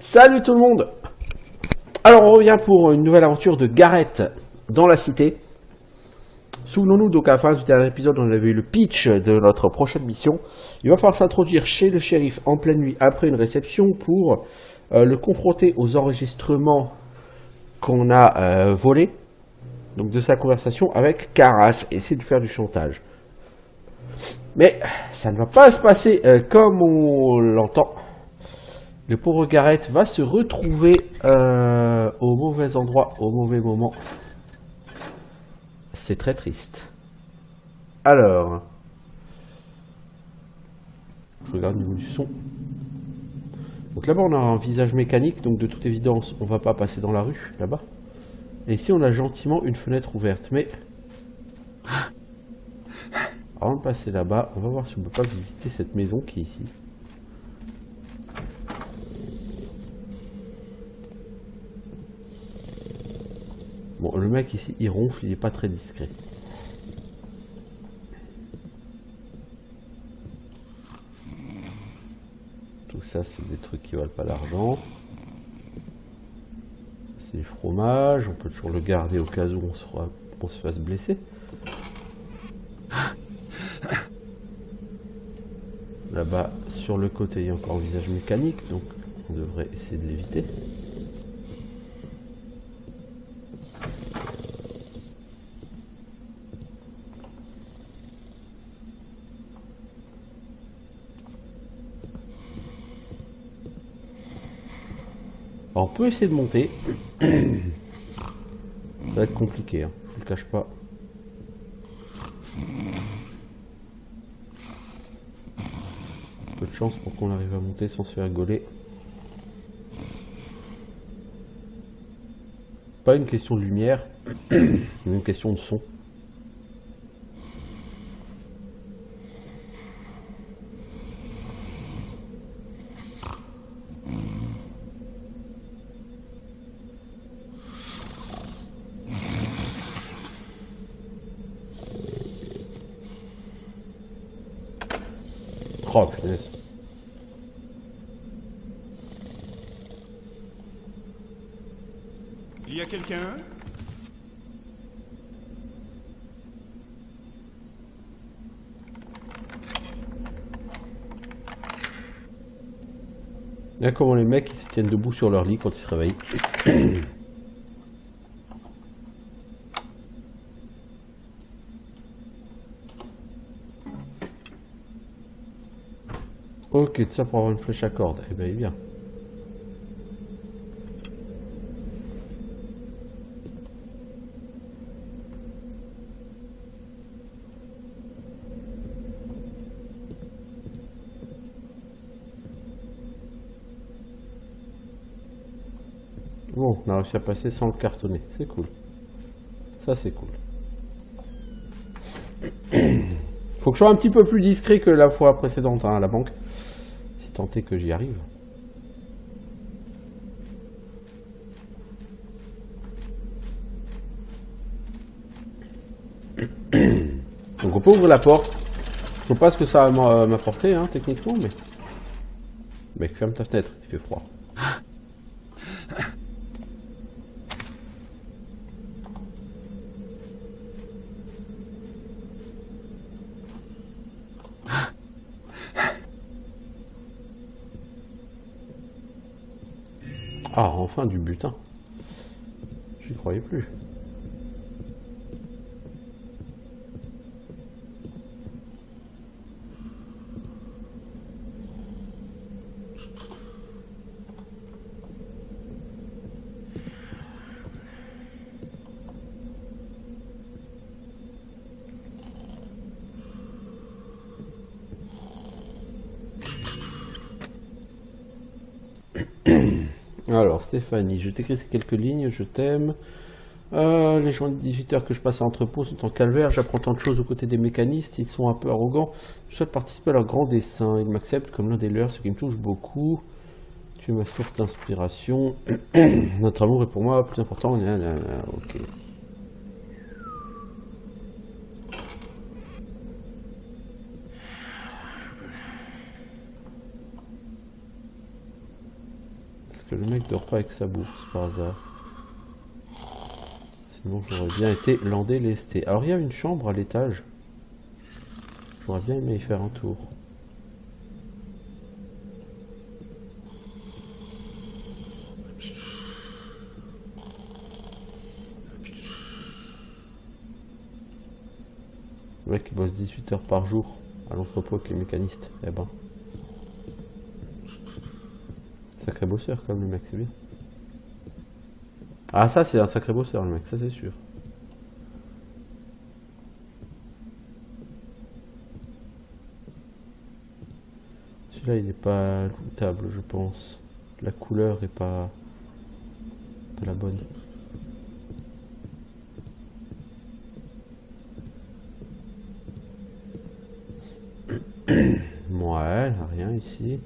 Salut tout le monde. Alors on revient pour une nouvelle aventure de Gareth dans la cité. Souvenons-nous donc à la fin du dernier épisode on avait eu le pitch de notre prochaine mission. Il va falloir s'introduire chez le shérif en pleine nuit après une réception pour le confronter aux enregistrements qu'on a volés. Donc de sa conversation avec Karas et essayer de faire du chantage. Mais ça ne va pas se passer comme on l'entend. Le pauvre Gareth va se retrouver au mauvais endroit, au mauvais moment. C'est très triste. Alors, je regarde au niveau du son. Donc là-bas, on a un visage mécanique, donc de toute évidence, on va pas passer dans la rue, là-bas. Et ici, on a gentiment une fenêtre ouverte, mais... Avant de passer là-bas, on va voir si on peut pas visiter cette maison qui est ici. Bon, le mec ici, il ronfle, il est pas très discret. Tout ça, c'est des trucs qui valent pas d'argent. C'est du fromage, on peut toujours le garder au cas où on se fasse blesser. Là-bas, sur le côté, il y a encore un visage mécanique, donc on devrait essayer de l'éviter. Alors, on peut essayer de monter. Ça va être compliqué, hein. Je vous le cache pas. Peu de chance pour qu'on arrive à monter sans se faire gauler. Pas une question de lumière, mais une question de son. Oh punaise. Il y a quelqu'un? Là comment les mecs ils se tiennent debout sur leur lit quand ils se réveillent. Ok, tout ça pour avoir une flèche à corde. Eh ben il est bien. Bon, on a réussi à passer sans le cartonner. C'est cool. Ça c'est cool. Faut que je sois un petit peu plus discret que la fois précédente hein, à la banque. Si tant est que j'y arrive. Donc on peut ouvrir la porte. Je sais pas ce que ça va m'apporter hein, techniquement, mais... Mec, ferme ta fenêtre, il fait froid. Ah, enfin du butin. J'y croyais plus. Alors, Stéphanie, je t'écris ces quelques lignes, je t'aime. Les joints de 18h que je passe à l'entrepôt sont en calvaire, j'apprends tant de choses aux côtés des mécanistes, ils sont un peu arrogants. Je souhaite participer à leur grand dessin, ils m'acceptent comme l'un des leurs, ce qui me touche beaucoup. Tu es ma source d'inspiration. Notre amour est pour moi plus important. Ok. que le mec dort pas avec sa bourse par hasard. Sinon j'aurais bien été landé lesté. Alors il y a une chambre à l'étage. J'aurais bien aimé y faire un tour. Le mec il bosse 18 heures par jour à l'entrepôt avec les mécanistes. Eh ben. Sacré bosseur comme le mec, c'est bien. Ah ça c'est un sacré bosseur le mec, ça c'est sûr. Celui-là il est pas lootable je pense. La couleur est pas la bonne. Ouais, rien ici.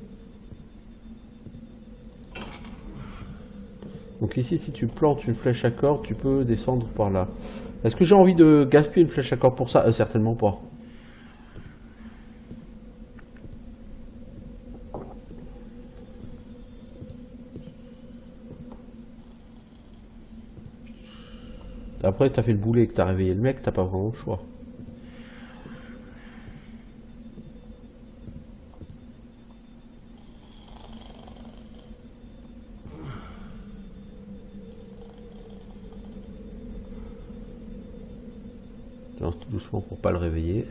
Donc ici, si tu plantes une flèche à corde, tu peux descendre par là. Est-ce que j'ai envie de gaspiller une flèche à corde pour ça? Certainement pas. Après, si t'as fait le boulet et que t'as réveillé le mec, t'as pas vraiment le choix. Je lance tout doucement pour pas le réveiller.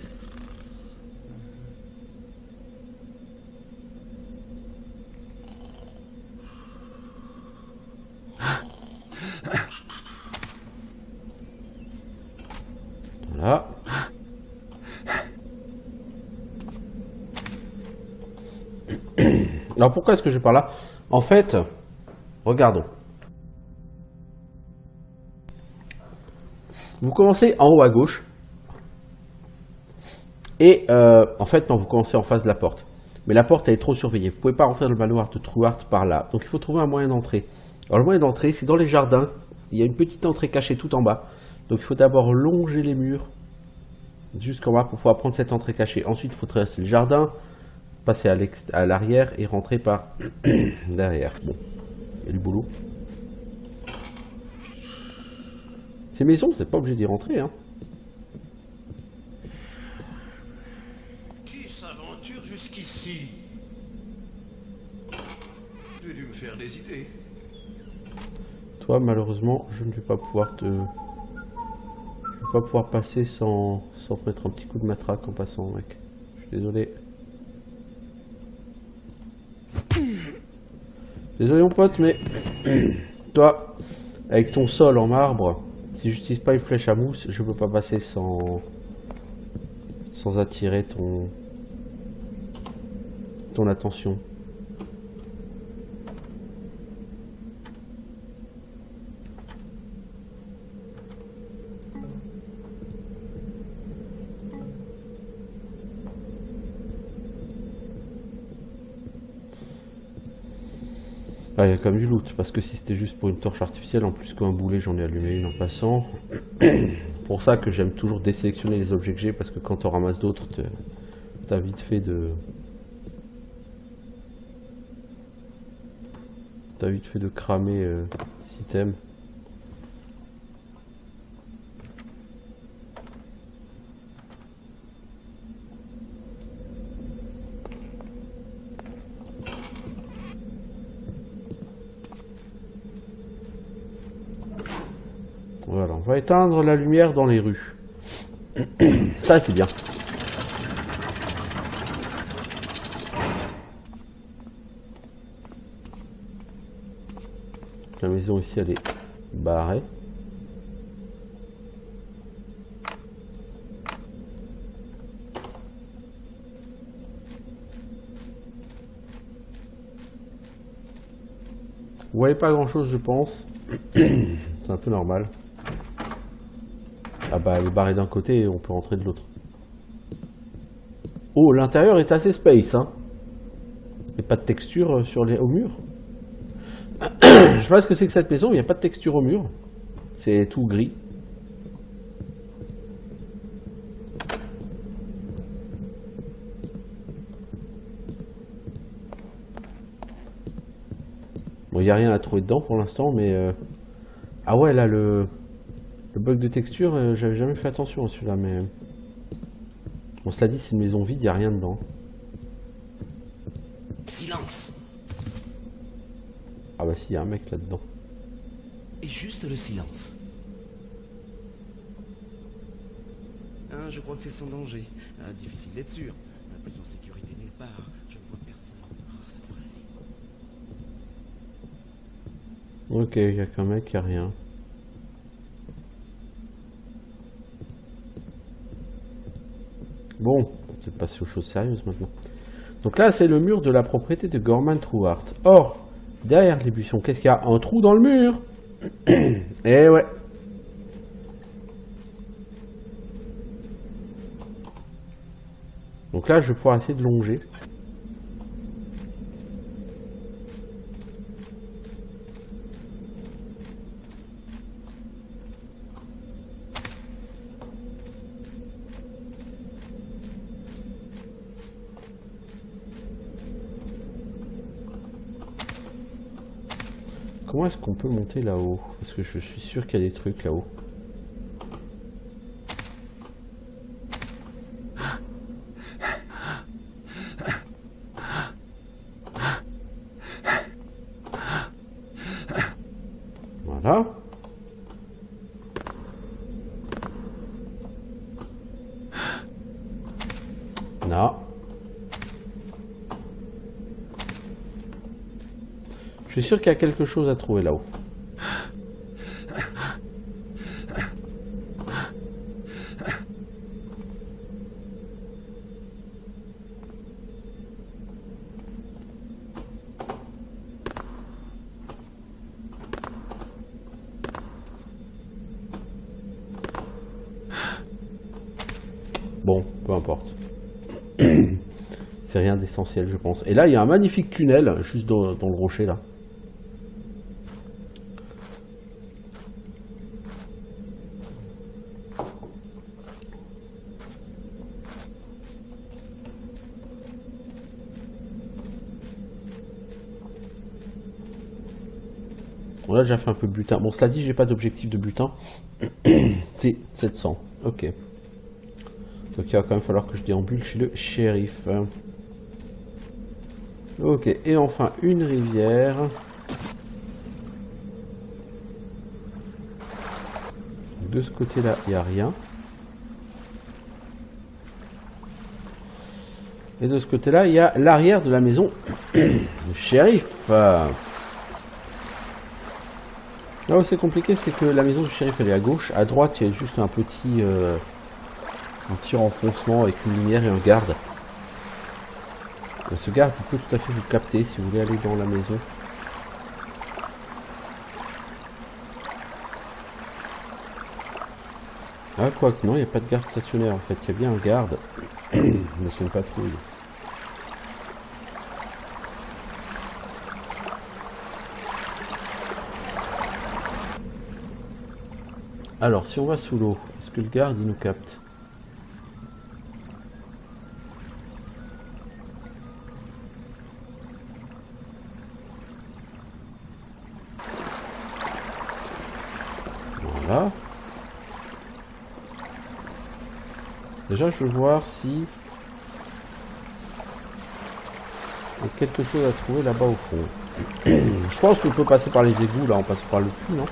Voilà. Alors pourquoi est-ce que je parle là? En fait, regardons. Vous commencez en haut à gauche. Et en fait, non, vous commencez en face de la porte. Mais la porte, elle est trop surveillée. Vous ne pouvez pas rentrer dans le manoir de Truart par là. Donc il faut trouver un moyen d'entrée. Alors le moyen d'entrée, c'est dans les jardins. Il y a une petite entrée cachée tout en bas. Donc il faut d'abord longer les murs jusqu'en bas pour pouvoir prendre cette entrée cachée. Ensuite, il faut traverser le jardin, passer à l'arrière et rentrer par derrière. Bon, il y a du boulot. Ces maisons, vous n'êtes pas obligé d'y rentrer, hein. Qui s'aventure jusqu'ici? Tu as dû me faire des idées. Toi, malheureusement, je ne vais pas pouvoir te... Je vais pas pouvoir passer sans te mettre un petit coup de matraque en passant, mec. Je suis désolé. Désolé mon pote, mais... Toi, avec ton sol en marbre, si j'utilise pas une flèche à mousse, je peux pas passer sans attirer ton attention. Ah, il y a quand même du loot, parce que si c'était juste pour une torche artificielle, en plus qu'un boulet, j'en ai allumé une en passant. Pour ça que j'aime toujours désélectionner les objets que j'ai, parce que quand tu en ramasses d'autres, t'as vite fait de... T'as vite fait de cramer tes items. Voilà, on va éteindre la lumière dans les rues. Ça, c'est bien. La maison ici, elle est barrée. Vous voyez pas grand chose, je pense. C'est un peu normal. Ah bah, elle est barrée d'un côté et on peut rentrer de l'autre. Oh, l'intérieur est assez space, hein. Il n'y a pas de texture au mur. Je sais pas ce que c'est que cette maison, il n'y a pas de texture au mur. C'est tout gris. Bon, il n'y a rien à trouver dedans pour l'instant, mais... Ah ouais, là, le bug de texture, j'avais jamais fait attention à celui-là, mais... Bon, cela dit, c'est une maison vide, il n'y a rien dedans. Silence. Ah bah si, il y a un mec là-dedans. Et juste le silence. Hein, je crois que c'est sans danger. Difficile d'être sûr. Plus en sécurité nulle part. Je ne vois personne. Ça devrait aller. Ok, il n'y a qu'un mec, il n'y a rien. Bon, on va peut-être passer aux choses sérieuses maintenant. Donc là, c'est le mur de la propriété de Gorman Truart. Or, derrière les buissons, qu'est-ce qu'il y a? Un trou dans le mur. Eh ouais. Donc là, je vais pouvoir essayer de longer. Comment est-ce qu'on peut monter là-haut? Parce que je suis sûr qu'il y a des trucs là-haut. Voilà. Non. Je suis sûr qu'il y a quelque chose à trouver là-haut. Bon, peu importe. C'est rien d'essentiel, je pense. Et là, il y a un magnifique tunnel, juste dans le rocher, là. On a déjà fait un peu de butin. Bon, cela dit, j'ai pas d'objectif de butin. C'est 700. Ok. Donc il va quand même falloir que je déambule chez le shérif. Ok. Et enfin, une rivière. De ce côté-là, il n'y a rien. Et de ce côté-là, il y a l'arrière de la maison du shérif. Là où c'est compliqué, c'est que la maison du shérif, elle est à gauche. À droite, il y a juste un petit renfoncement avec une lumière et un garde. Et ce garde, il peut tout à fait vous capter si vous voulez aller dans la maison. Ah, quoique, non, il n'y a pas de garde stationnaire en fait. Il y a bien un garde, mais c'est une patrouille. Alors, si on va sous l'eau, est-ce que le garde, il nous capte? Voilà. Déjà, je veux voir si... il y a quelque chose à trouver là-bas au fond. Je pense qu'on peut passer par les égouts, là, on passe par le puits, non?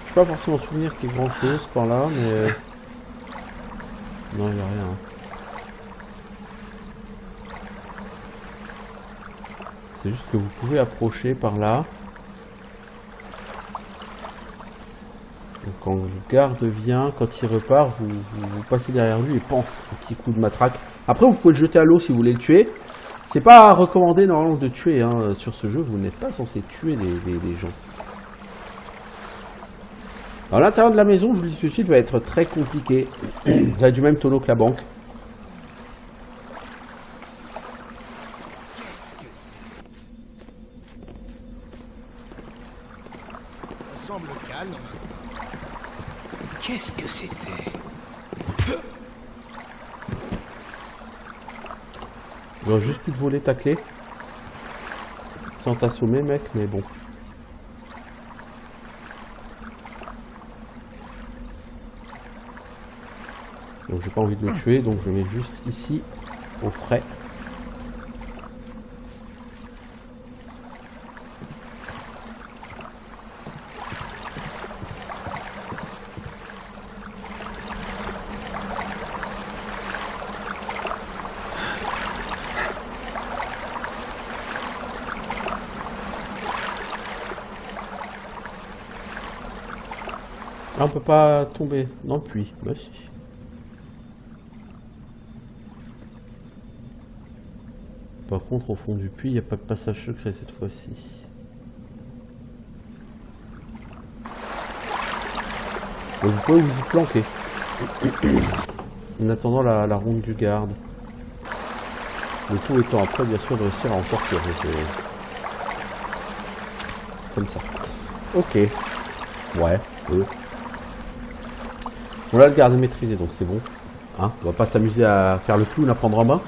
Je peux pas forcément souvenir qu'il y ait grand chose par là, mais... non, il n'y a rien. C'est juste que vous pouvez approcher par là. Donc quand le garde vient, quand il repart, vous passez derrière lui et pan, un petit coup de matraque. Après, vous pouvez le jeter à l'eau si vous voulez le tuer. C'est pas recommandé normalement de tuer, hein. Sur ce jeu, vous n'êtes pas censé tuer des gens. Alors l'intérieur de la maison, je vous le dis tout de suite, va être très compliqué. Ça va être du même tonneau que la banque. Qu'est-ce que c'est? Ça semble calme maintenant. Qu'est-ce que c'était? J'aurais juste pu te voler ta clé. Sans t'assommer, mec, mais bon. Donc j'ai pas envie de le tuer, donc je mets juste ici, au frais. Ah, on peut pas tomber dans le puits. Bah si. Par contre, au fond du puits, il n'y a pas de passage secret cette fois-ci. Mais vous pouvez vous y planquer. En attendant la ronde du garde. Le tout étant après, bien sûr, de réussir à en sortir. Comme ça. Ok. Ouais. Bon là, le garde est maîtrisé, donc c'est bon. Hein, on va pas s'amuser à faire le clown à prendre en main.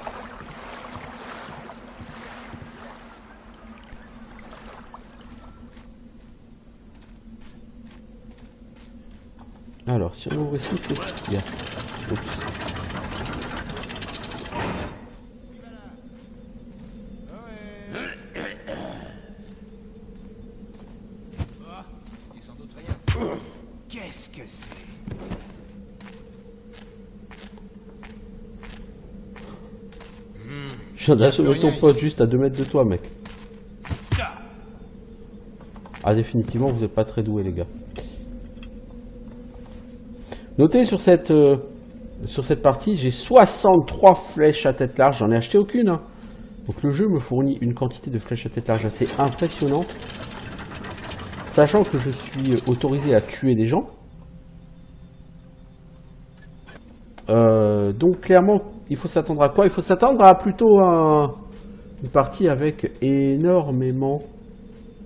Alors, si on ouvre ici, qu'est-ce qu'il y a? Oups. Qu'est-ce que c'est? Je viens d'assommer ton pote juste à 2 mètres de toi, mec. Ah, définitivement, vous n'êtes pas très doués, les gars. Notez sur cette partie, j'ai 63 flèches à tête large. J'en ai acheté aucune. Hein. Donc le jeu me fournit une quantité de flèches à tête large assez impressionnante. Sachant que je suis autorisé à tuer des gens. Donc clairement, il faut s'attendre à quoi? Il faut s'attendre à plutôt une partie avec énormément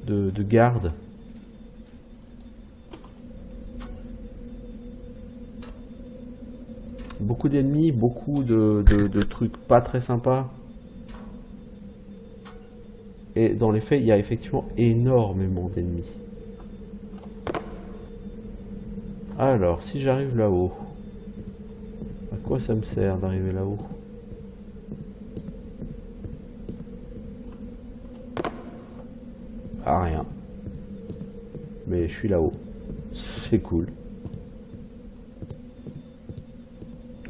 de gardes. Beaucoup d'ennemis, beaucoup de trucs pas très sympas. Et dans les faits, il y a effectivement énormément d'ennemis. Alors, si j'arrive là-haut, à quoi ça me sert d'arriver là-haut? À rien. Mais je suis là-haut. C'est cool.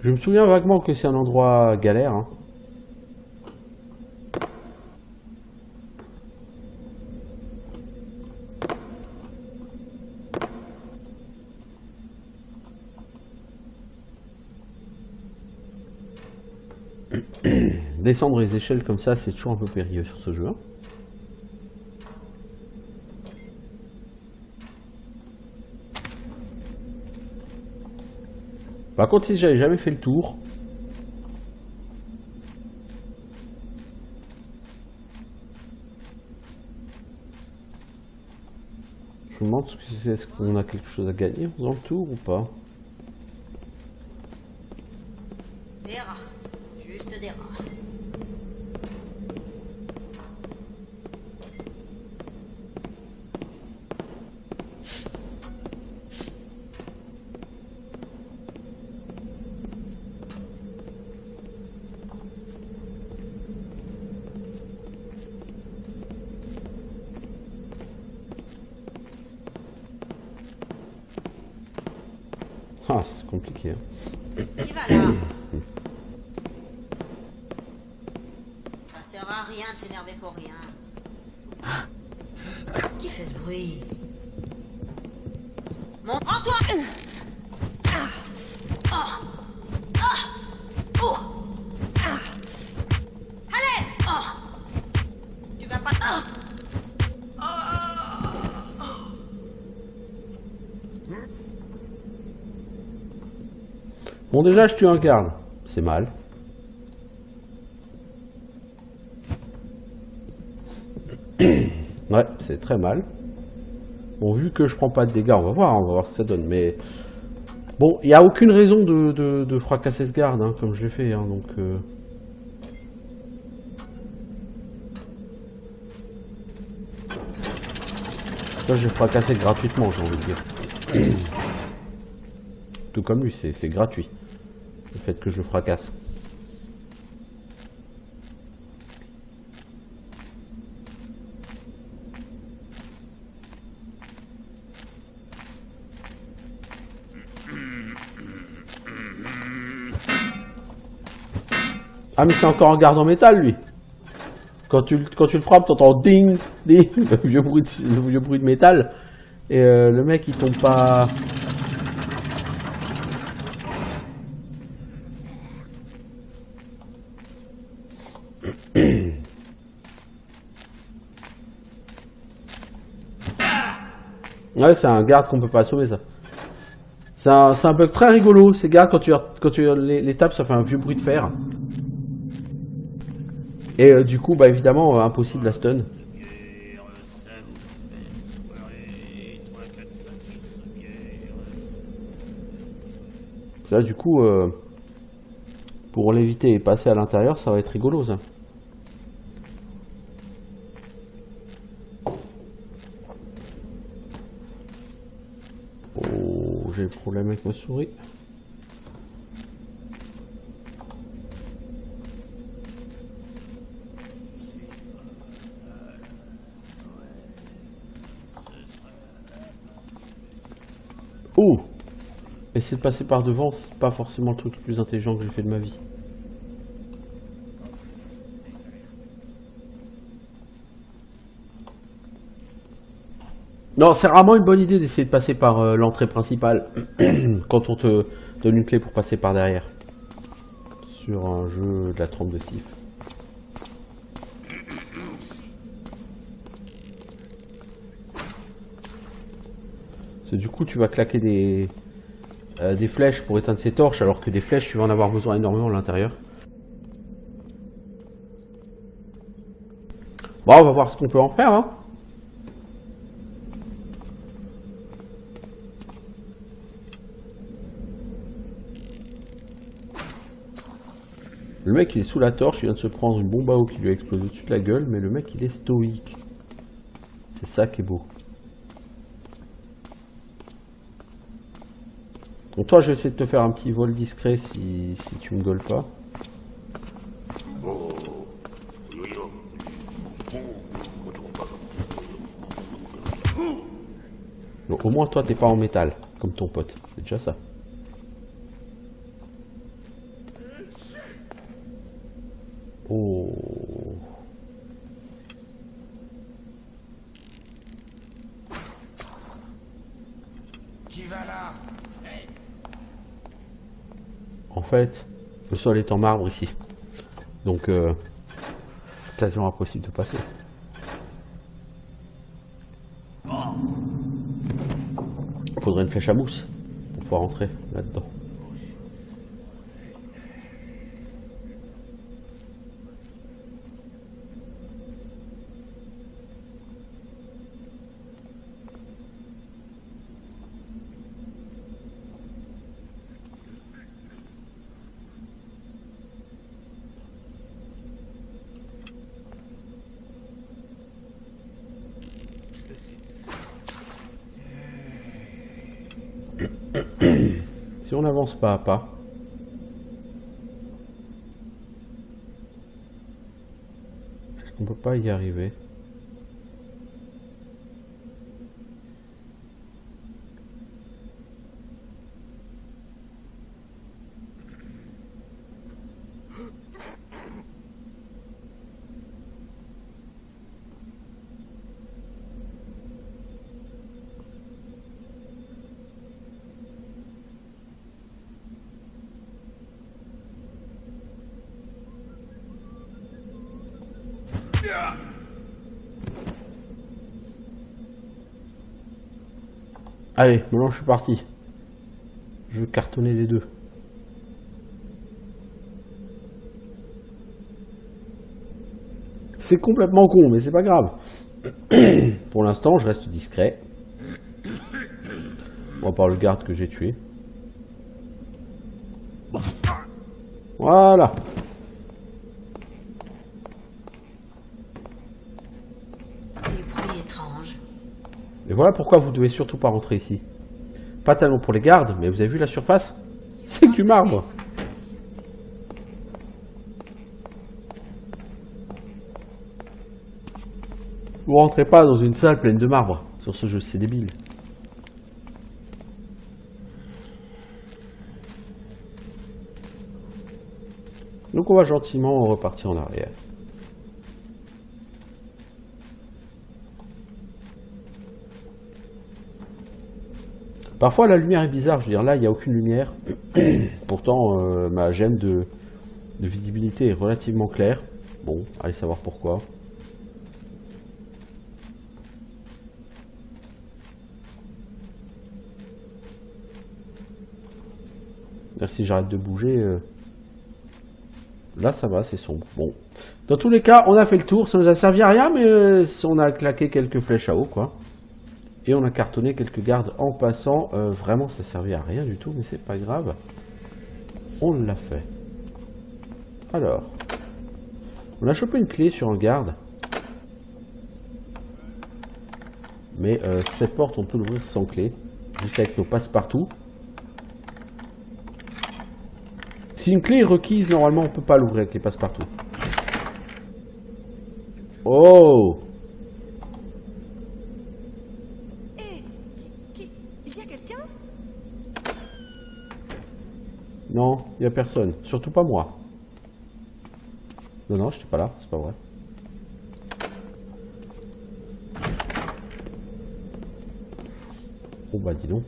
Je me souviens vaguement que c'est un endroit galère. Hein. Descendre les échelles comme ça, c'est toujours un peu périlleux sur ce jeu. Hein. Par contre, si j'avais jamais fait le tour, je me demande est-ce qu'on a quelque chose à gagner en faisant le tour ou pas. Des rats. Juste des rats. Ah, c'est compliqué. Hein. Qui va là? Ça sert à rien de s'énerver pour rien. Qui fait ce bruit? Montre-toi! Allez! Tu vas pas... Bon, déjà, je tue un garde. C'est mal. Ouais, c'est très mal. Bon, vu que je prends pas de dégâts, on va voir ce que ça donne. Mais Bon, il n'y a aucune raison de fracasser ce garde, hein, comme je l'ai fait, hein, donc... Là, j'ai fracassé gratuitement, j'ai envie de dire. Tout comme lui, c'est gratuit. Le fait que je le fracasse. Ah, mais c'est encore un garde en métal, lui. Quand tu le frappes, t'entends ding, ding, le vieux bruit de métal. Et le mec, il tombe pas... Ouais, c'est un garde qu'on peut pas sauver, ça. C'est un bug très rigolo. Ces gardes, quand tu les tapes, ça fait un vieux bruit de fer. Et du coup, bah évidemment, impossible à stun. Ça, du coup, pour l'éviter et passer à l'intérieur, ça va être rigolo, ça. Oh, j'ai le problème avec ma souris. Oh! Essayer de passer par devant, c'est pas forcément le truc le plus intelligent que j'ai fait de ma vie. Non, c'est rarement une bonne idée d'essayer de passer par l'entrée principale quand on te donne une clé pour passer par derrière. Sur un jeu de la trompe de Sif. Parce que du coup, tu vas claquer des flèches pour éteindre ces torches, alors que des flèches, tu vas en avoir besoin énormément à l'intérieur. Bon, on va voir ce qu'on peut en faire, hein. Le mec, il est sous la torche, il vient de se prendre une bombe à eau qui lui a explosé au-dessus de la gueule, mais le mec, il est stoïque. C'est ça qui est beau. Donc toi, je vais essayer de te faire un petit vol discret si tu me gaules pas. Donc, au moins, toi, t'es pas en métal, comme ton pote. C'est déjà ça. Oh. Qui va là? En fait, le sol est en marbre ici. Donc, quasiment impossible de passer. Il faudrait une flèche à mousse pour pouvoir entrer là-dedans. Si on avance pas à pas, est-ce qu'on peut pas y arriver? Allez, maintenant je suis parti. Je veux cartonner les deux. C'est complètement con, mais c'est pas grave. Pour l'instant, je reste discret. Bon, à part le garde que j'ai tué. Voilà. Des bruits étranges. Et voilà pourquoi vous devez surtout pas rentrer ici. Pas tellement pour les gardes, mais vous avez vu la surface? C'est que du marbre. Vous rentrez pas dans une salle pleine de marbre sur ce jeu, c'est débile. Donc on va gentiment repartir en arrière. Parfois la lumière est bizarre, je veux dire là il n'y a aucune lumière. Pourtant ma gemme de visibilité est relativement claire. Bon, allez savoir pourquoi. Là si j'arrête de bouger... Là ça va, c'est sombre. Bon. Dans tous les cas, on a fait le tour, ça nous a servi à rien, mais on a claqué quelques flèches à eau, quoi. Et on a cartonné quelques gardes en passant. Vraiment, ça servait à rien du tout, mais c'est pas grave. On l'a fait. Alors. On a chopé une clé sur un garde. Mais cette porte, on peut l'ouvrir sans clé. Juste avec nos passe-partout. Si une clé est requise, normalement, on peut pas l'ouvrir avec les passe-partout. Oh! Il y a quelqu'un? Non, il n'y a personne. Surtout pas moi. Non, je n'étais pas là, c'est pas vrai. Oh bah dis donc.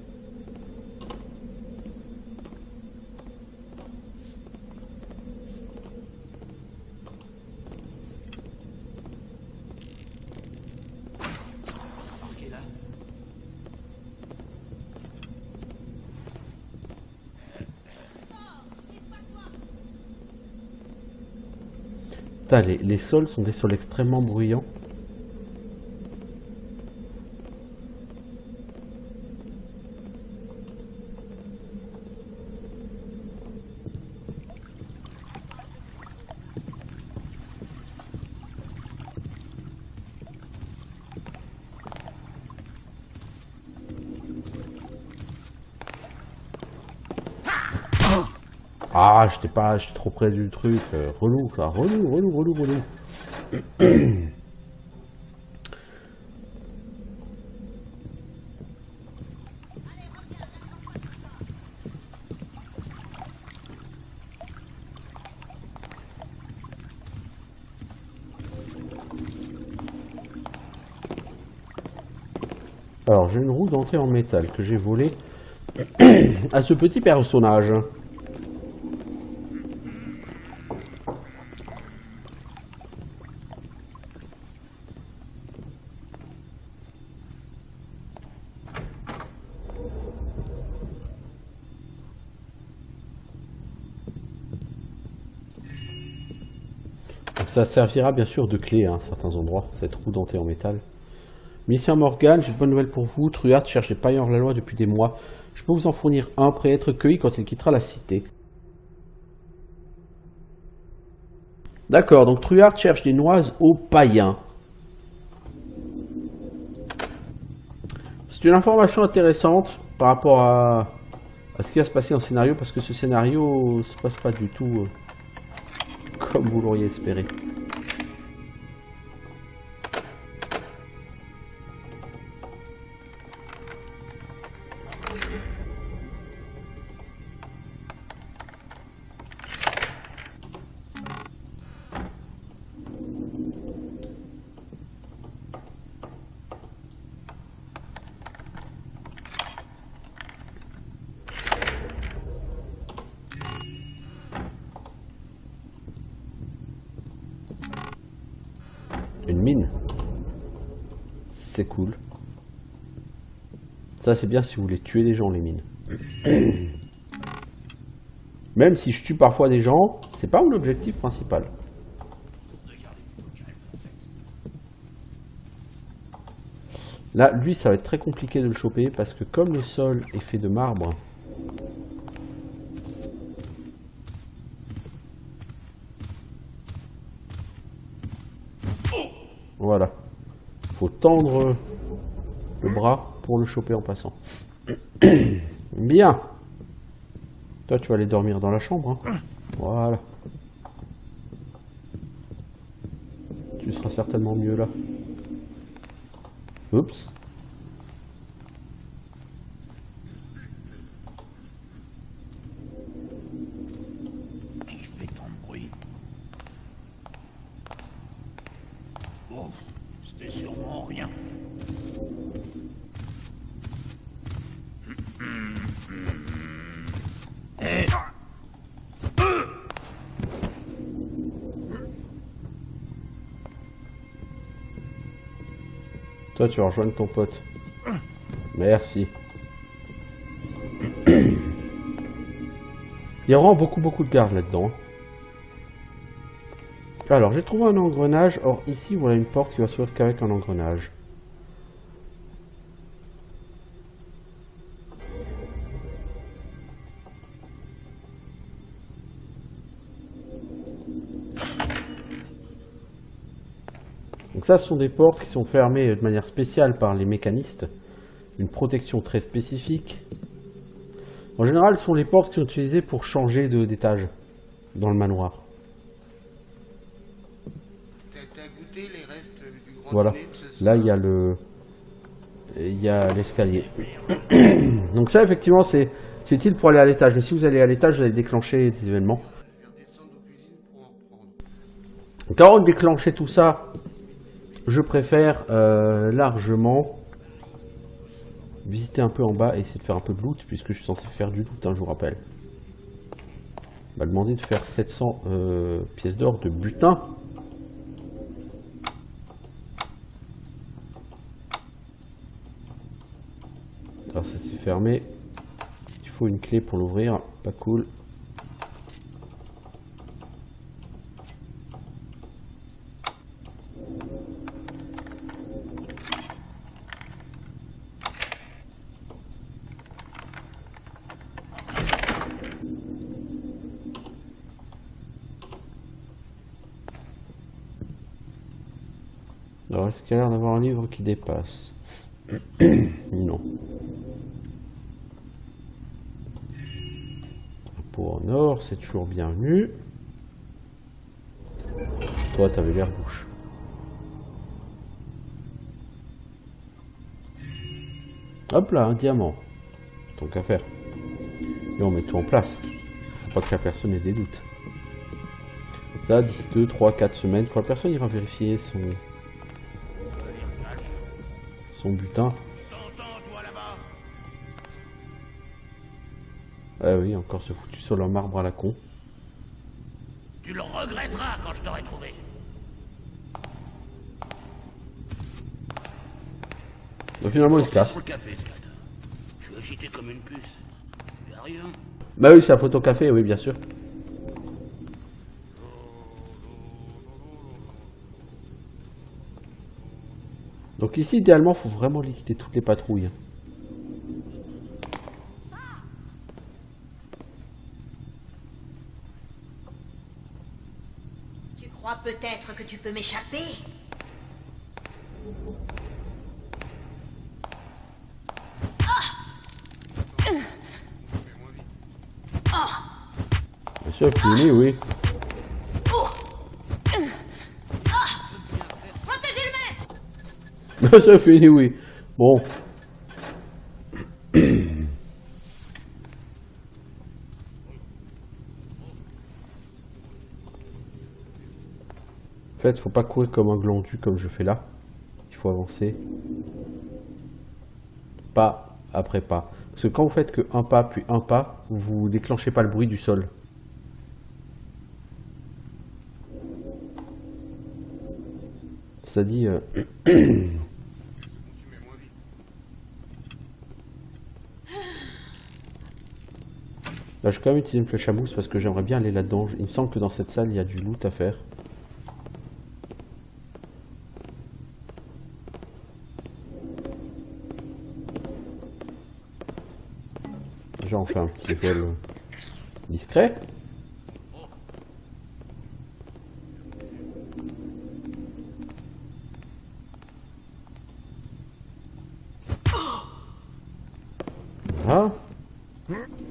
Putain, les sols sont des sols extrêmement bruyants. Ah, j'étais trop près du truc. Relou, quoi. Relou. Alors, j'ai une roue dentée en métal que j'ai volée à ce petit personnage. Ça servira bien sûr de clé à certains endroits, cette roue dentée en métal. Mission Morgan, j'ai de bonnes nouvelles pour vous. Truard cherche des paillards la loi depuis des mois. Je peux vous en fournir un prêt à être cueilli quand il quittera la cité. D'accord, donc Truard cherche des noises aux païens. C'est une information intéressante par rapport à ce qui va se passer dans le scénario, parce que ce scénario ne se passe pas du tout comme vous l'auriez espéré. Une mine. C'est cool. Ça c'est bien si vous voulez tuer des gens, les mines. Même si je tue parfois des gens, c'est pas mon objectif principal. Là, lui, ça va être très compliqué de le choper parce que comme le sol est fait de marbre, Voilà. Faut tendre le bras pour le choper en passant. Bien. Toi, tu vas aller dormir dans la chambre. Hein. Voilà. Tu seras certainement mieux là. Oups. Qui fait tant de bruit? Oh, c'était sûrement rien. Eh. Toi, tu vas rejoindre ton pote. Merci. Il y a vraiment beaucoup de gardes là-dedans. Alors, j'ai trouvé un engrenage. Or, ici, voilà une porte qui va s'ouvrir qu'avec un engrenage. Donc ça, ce sont des portes qui sont fermées de manière spéciale par les mécanistes. Une protection très spécifique. En général, ce sont les portes qui sont utilisées pour changer d'étage dans le manoir. T'as goûté les restes du grand Voilà. dîner de ce soir? Là, il y a l'escalier. Donc ça, effectivement, c'est utile pour aller à l'étage. Mais si vous allez à l'étage, vous allez déclencher des événements. Je vais descendre aux cuisines pour en reprendre. Donc avant de déclencher tout ça, je préfère largement visiter un peu en bas et essayer de faire un peu de loot, puisque je suis censé faire du loot, hein, je vous rappelle. On m'a demandé de faire 700 pièces d'or de butin. Alors ça c'est fermé. Il faut une clé pour l'ouvrir. Pas cool. Alors, est-ce qu'il y a l'air d'avoir un livre qui dépasse? Non. Un pot en or, c'est toujours bienvenu. Toi, t'avais l'air bouche. Hop là, un diamant. Tant qu'à faire. Et on met tout en place. Faut pas que la personne ait des doutes. Ça, d'ici 2, 3, 4 semaines, quand la personne ira vérifier son butin. Ah oui, encore ce foutu sur le marbre à la con. Tu le regretteras quand je t'aurai trouvé. Donc finalement, il se casse. Pour le café, ce matin. Je suis agité comme une puce. Y a rien. Bah oui, c'est la photo café, oui, bien sûr. Donc ici, idéalement, il faut vraiment liquider toutes les patrouilles. Tu crois peut-être que tu peux m'échapper? Monsieur fini, oui. Protégez le maître! Monsieur fini, oui. Bon. En fait, faut pas courir comme un glandu comme je fais là. Il faut avancer. Pas après pas. Parce que quand vous faites que un pas puis un pas, vous déclenchez pas le bruit du sol. Ça dit... Là, je vais quand même utiliser une flèche à mousse parce que j'aimerais bien aller là-dedans. Il me semble que dans cette salle, il y a du loot à faire. Déjà, on fait un petit vol discret.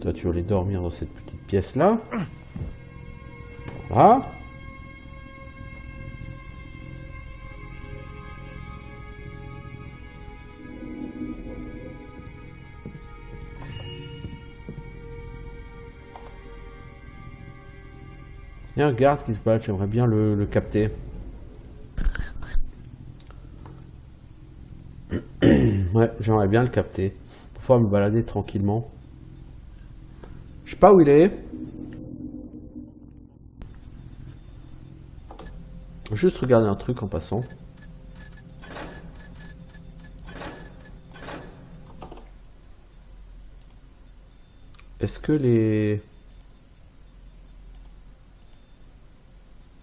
Toi, tu vas aller dormir dans cette petite pièce-là. Voilà. Il y a un garde qui se bat, j'aimerais bien le capter. Ouais, j'aimerais bien le capter. Pour pouvoir me balader tranquillement. Je sais pas où il est. Juste regarder un truc en passant. Est-ce que les...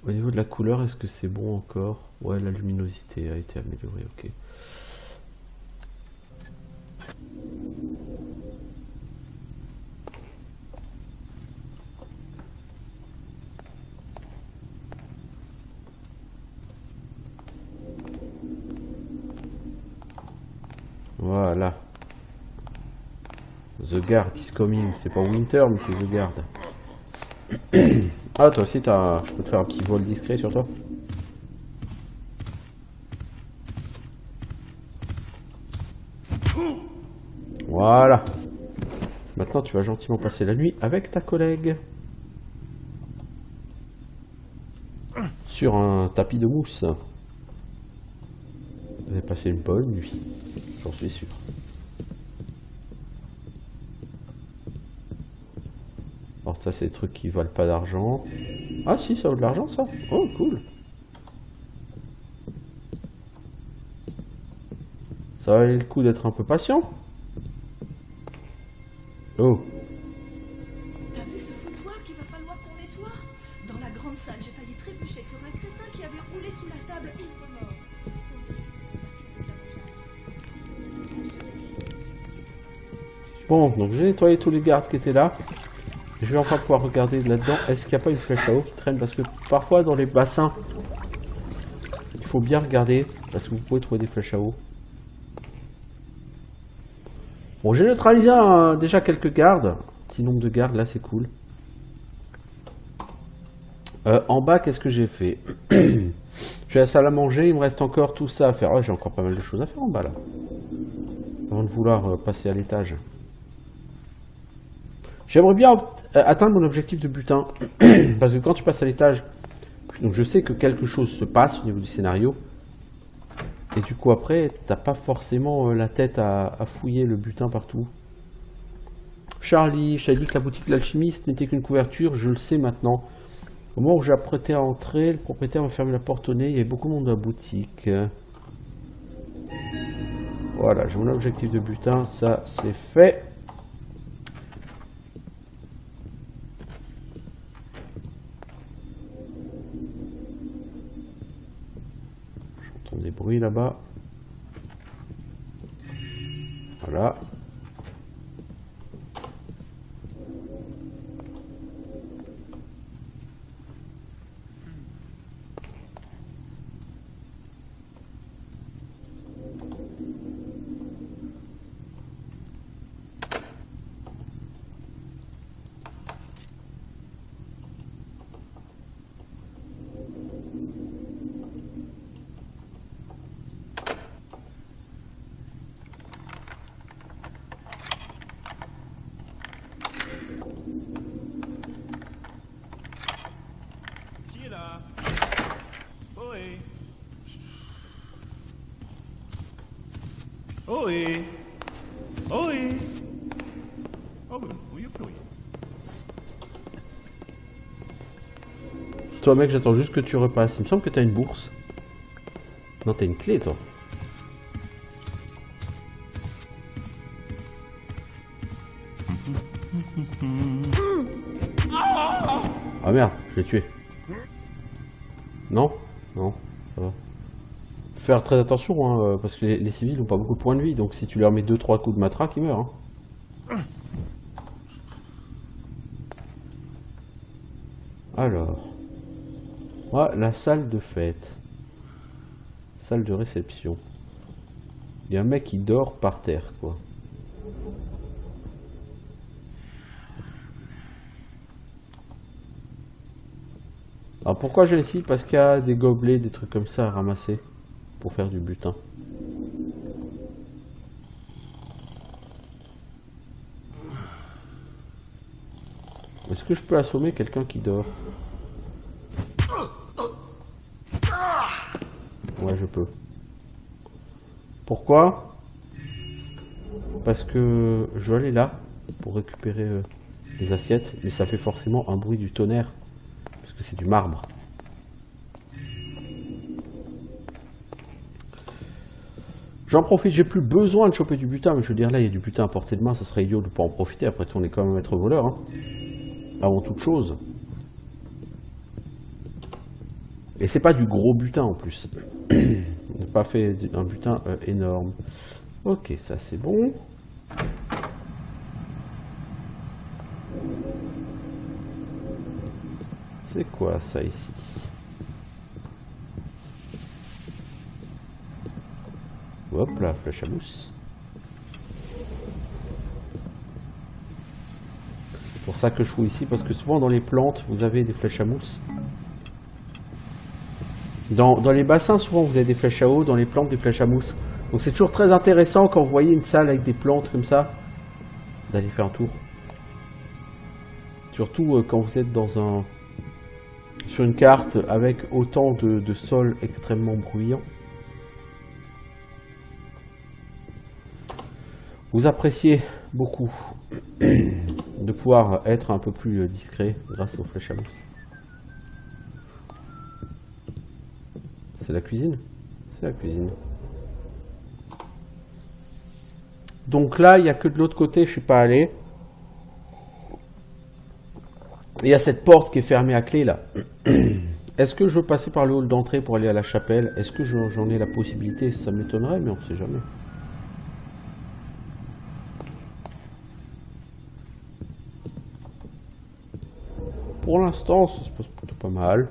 Au niveau de la couleur, est-ce que c'est bon encore? Ouais, la luminosité a été améliorée, ok. Voilà. The Guard is coming. C'est pas Winter, mais c'est The Guard. Ah, toi aussi, je peux te faire un petit vol discret sur toi. Voilà. Maintenant, tu vas gentiment passer la nuit avec ta collègue. Sur un tapis de mousse. Vous allez passer une bonne nuit. J'en suis sûr. Alors ça, c'est des trucs qui valent pas d'argent. Ah si, ça vaut de l'argent, ça. Oh, cool. Ça valait le coup d'être un peu patient. Oh. T'as vu ce foutoir qu'il va falloir qu'on nettoie? Dans la grande salle, j'ai failli trébucher sur un crétin qui avait roulé sous la table ivre-mort. On dirait qu'ils se sont battus avec la Bon, donc j'ai nettoyé tous les gardes qui étaient là. Je vais enfin pouvoir regarder là-dedans. Est-ce qu'il n'y a pas une flèche à eau qui traîne? Parce que parfois dans les bassins, il faut bien regarder. Parce que vous pouvez trouver des flèches à eau. Bon, j'ai neutralisé déjà quelques gardes. Petit nombre de gardes, là c'est cool. En bas, qu'est-ce que j'ai fait? J'ai la salle à manger, il me reste encore tout ça à faire. Oh, j'ai encore pas mal de choses à faire en bas là. Avant de vouloir passer à l'étage. J'aimerais bien atteindre mon objectif de butin. Parce que quand tu passes à l'étage, donc je sais que quelque chose se passe au niveau du scénario. Et du coup après, t'as pas forcément la tête à fouiller le butin partout. Charlie, je t'avais dit que la boutique de l'alchimiste n'était qu'une couverture, je le sais maintenant. Au moment où j'apprêtais à entrer, le propriétaire m'a fermé la porte au nez, il y avait beaucoup de monde dans la boutique. Voilà, j'ai mon objectif de butin, ça c'est fait. J'entends des bruits là-bas. Voilà. Qui est là? Ohé! Ohé! Ohé! Oh, oui, il plus rien. Toi mec, j'attends juste que tu repasses. Il me semble que t'as une bourse. Non, t'as une clé toi. Ah merde, je l'ai tué. Non? Non, ça va. Faire très attention, hein, parce que les civils n'ont pas beaucoup de points de vie, donc si tu leur mets 2-3 coups de matraque, ils meurent. Hein. Alors. Ah, la salle de fête. Salle de réception. Il y a un mec qui dort par terre, quoi. Alors pourquoi j'ai ici? Parce qu'il y a des gobelets, des trucs comme ça à ramasser pour faire du butin. Est-ce que je peux assommer quelqu'un qui dort? Ouais, je peux. Pourquoi? Parce que je vais aller là pour récupérer les assiettes, mais ça fait forcément un bruit du tonnerre, parce que c'est du marbre. J'en profite, j'ai plus besoin de choper du butin, mais je veux dire là, il y a du butin à portée de main, ça serait idiot de ne pas en profiter, après tout on est quand même être voleur, hein. Avant toute chose. Et c'est pas du gros butin en plus. On n'a pas fait un butin énorme. Ok, ça c'est bon. C'est quoi ça ici? Hop là, flèche à mousse. C'est pour ça que je fous ici, parce que souvent dans les plantes, vous avez des flèches à mousse. Dans les bassins, souvent vous avez des flèches à eau, dans les plantes, des flèches à mousse. Donc c'est toujours très intéressant quand vous voyez une salle avec des plantes comme ça, d'aller faire un tour. Surtout quand vous êtes sur une carte avec autant de sols extrêmement bruyants. Vous appréciez beaucoup de pouvoir être un peu plus discret grâce aux flèches à mousse. C'est la cuisine? C'est la cuisine. Donc là, il n'y a que de l'autre côté, je ne suis pas allé. Il y a cette porte qui est fermée à clé là. Est-ce que je veux passer par le hall d'entrée pour aller à la chapelle? Est-ce que j'en ai la possibilité? Ça m'étonnerait, mais on ne sait jamais. Pour l'instant, ça se passe plutôt pas mal.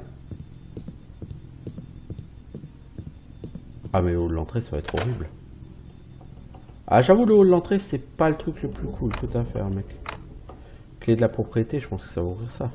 Ah mais le hall d'entrée, ça va être horrible. Ah j'avoue, le hall d'entrée, c'est pas le truc le plus cool que t'as à faire, mec. Clé de la propriété, je pense que ça va ouvrir ça.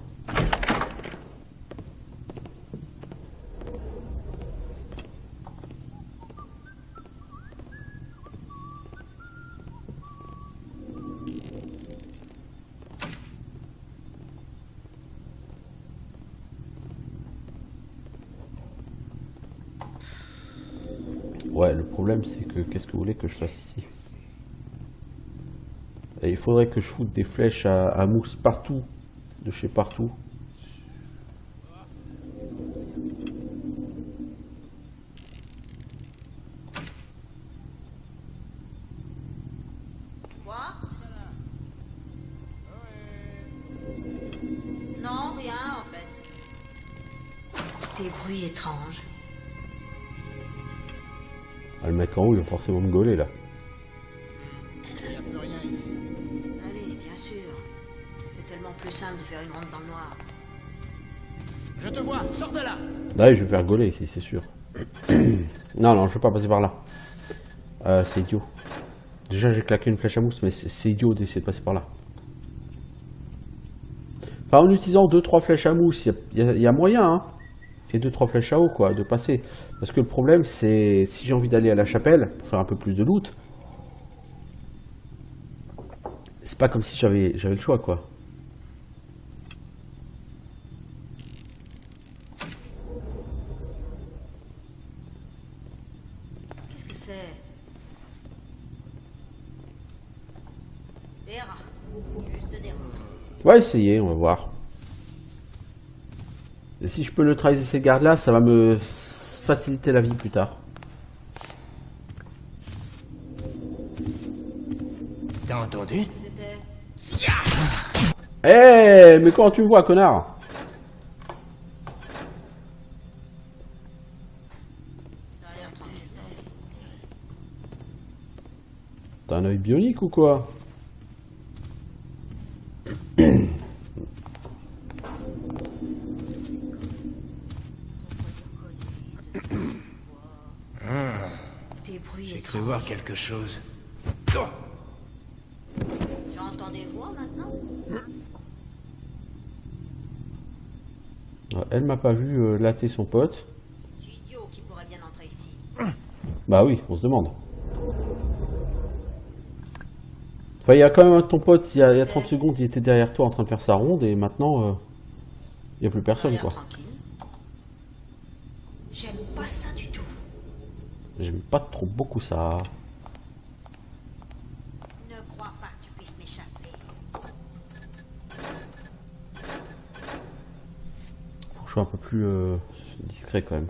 Ouais, le problème c'est que qu'est-ce que vous voulez que je fasse ici? Et il faudrait que je foute des flèches à mousse partout, de chez partout. Quoi? Non, rien en fait. Des bruits étranges. Ah, le mec en haut, il va forcément me gauler là. Il n'y a plus rien ici. Allez, bien sûr. C'est tellement plus simple de faire une ronde dans le noir. Je te vois, sors de là. Là, je vais faire gauler ici, c'est sûr. Non, non, je veux pas passer par là. C'est idiot. Déjà, j'ai claqué une flèche à mousse, mais c'est idiot d'essayer de passer par là. Enfin, en utilisant 2-3 flèches à mousse, il y a moyen, hein. Et 2-3 flèches à eau, quoi, de passer. Parce que le problème, c'est si j'ai envie d'aller à la chapelle pour faire un peu plus de loot, c'est pas comme si j'avais le choix, quoi. Qu'est-ce que c'est? Des rats. Juste des rats. On va essayer, on va voir. Et si je peux neutraliser ces gardes-là, ça va me faciliter la vie plus tard. T'as entendu? C'était... Eh, mais comment tu me vois, connard? Ça a l'air tranquille. T'as un œil bionique ou quoi? Des bruits J'ai cru étranges. voir quelque chose. Oh, J'entends des voix maintenant? Elle m'a pas vu latter son pote. Je suis idiot qui pourrait bien entrer ici. Bah oui, on se demande. Enfin, il y a quand même ton pote, il y a 30 secondes, il était derrière toi en train de faire sa ronde, et maintenant, il n'y a plus personne, L'air quoi. tranquille. J'aime pas ça du tout. J'aime pas trop beaucoup ça. Ne crois pas que tu puisses m'échapper. Faut que je sois un peu plus discret quand même.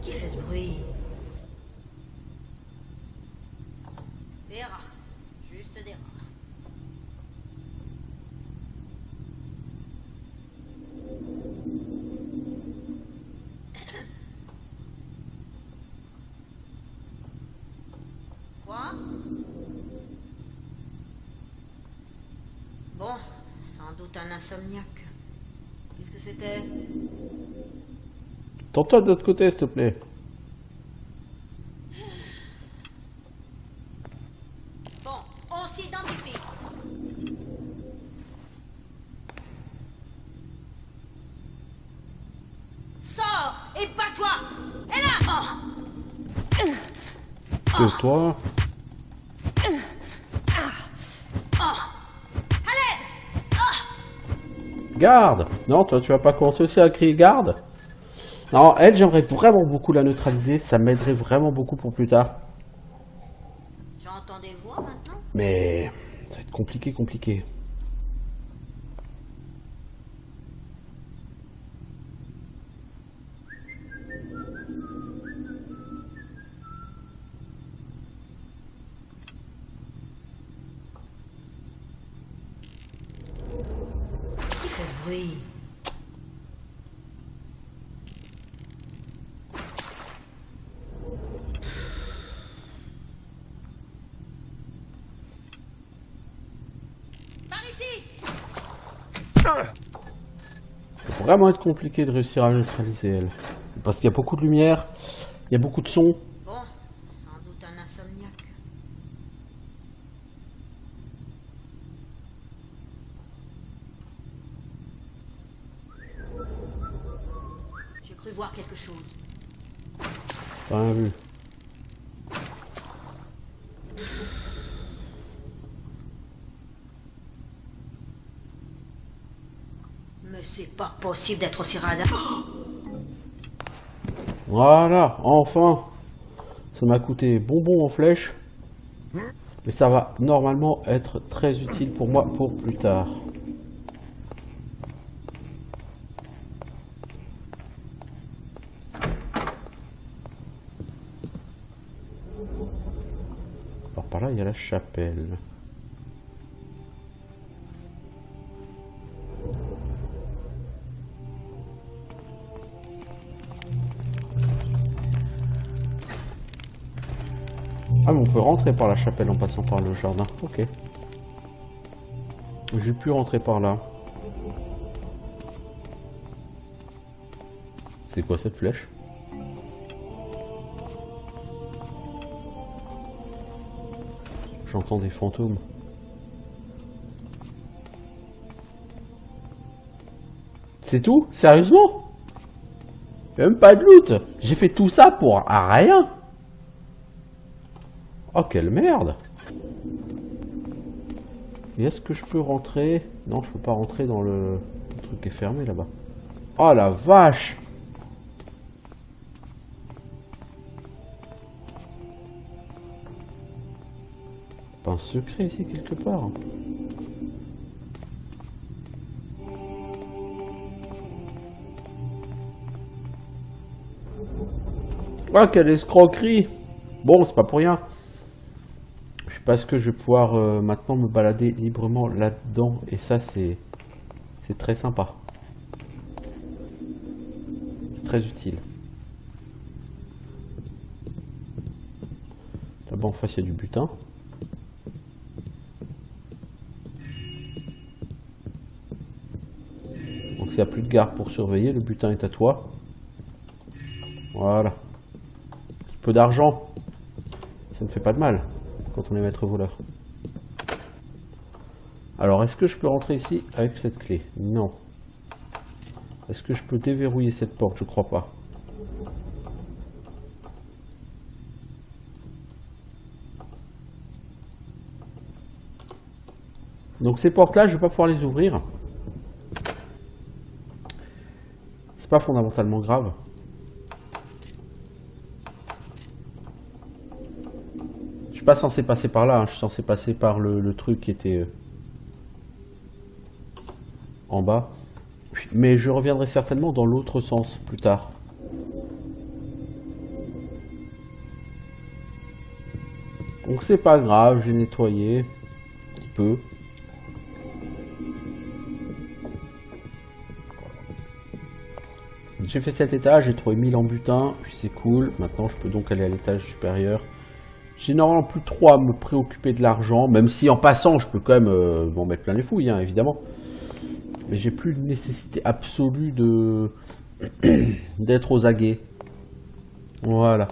Qui fait ce bruit? Des rats. Juste des rats. Quoi? Bon, sans doute un insomniaque. Qu'est-ce que c'était? Tente-toi de l'autre côté, s'il te plaît. Bon, on s'identifie. Sors et bats-toi. Et là! Oh! Toi. Garde! Non, toi, tu vas pas commencer aussi à crier garde? Non, elle, j'aimerais vraiment beaucoup la neutraliser. Ça m'aiderait vraiment beaucoup pour plus tard. J'entends des voix maintenant? Mais ça va être compliqué, compliqué. Qui fait ce bruit? Par ici! Ça va vraiment être compliqué de réussir à neutraliser elle. Parce qu'il y a beaucoup de lumière, il y a beaucoup de son. Bon, sans doute un insomniaque. J'ai cru voir quelque chose. T'as rien vu. Mais c'est pas possible d'être aussi radin. Voilà, enfin. Ça m'a coûté bonbon en flèche. Mais ça va normalement être très utile pour moi pour plus tard. Alors par là, il y a la chapelle. Ah, mais on peut rentrer par la chapelle en passant par le jardin. Ok. J'ai pu rentrer par là. C'est quoi cette flèche? J'entends des fantômes. C'est tout? Sérieusement? Même pas de loot. J'ai fait tout ça pour rien. Oh, quelle merde! Et est-ce que je peux rentrer? Non, je peux pas rentrer dans le truc qui est fermé là-bas. Oh la vache! Pas un secret ici quelque part? Ah, quelle escroquerie! Bon, c'est pas pour rien. Parce que je vais pouvoir maintenant me balader librement là-dedans. Et ça, c'est très sympa. C'est très utile. Là-bas en face, il y a du butin. Donc s'il n'y a plus de garde pour surveiller, le butin est à toi. Voilà. Un peu d'argent. Ça ne fait pas de mal quand on est maître voleur. Alors, est-ce que je peux rentrer ici avec cette clé? Non. Est-ce que je peux déverrouiller cette porte? Je crois pas. Donc ces portes-là, je vais pas pouvoir les ouvrir. C'est pas fondamentalement grave. Je suis pas censé passer par là, hein. Je suis censé passer par le truc qui était en bas. Mais je reviendrai certainement dans l'autre sens plus tard. Donc c'est pas grave, j'ai nettoyé un petit peu. J'ai fait cet étage, j'ai trouvé 1000 en butin, puis c'est cool. Maintenant je peux donc aller à l'étage supérieur. J'ai normalement plus trop à me préoccuper de l'argent, même si en passant je peux quand même m'en mettre plein les fouilles, hein, évidemment. Mais j'ai plus de nécessité absolue de d'être aux aguets. Voilà.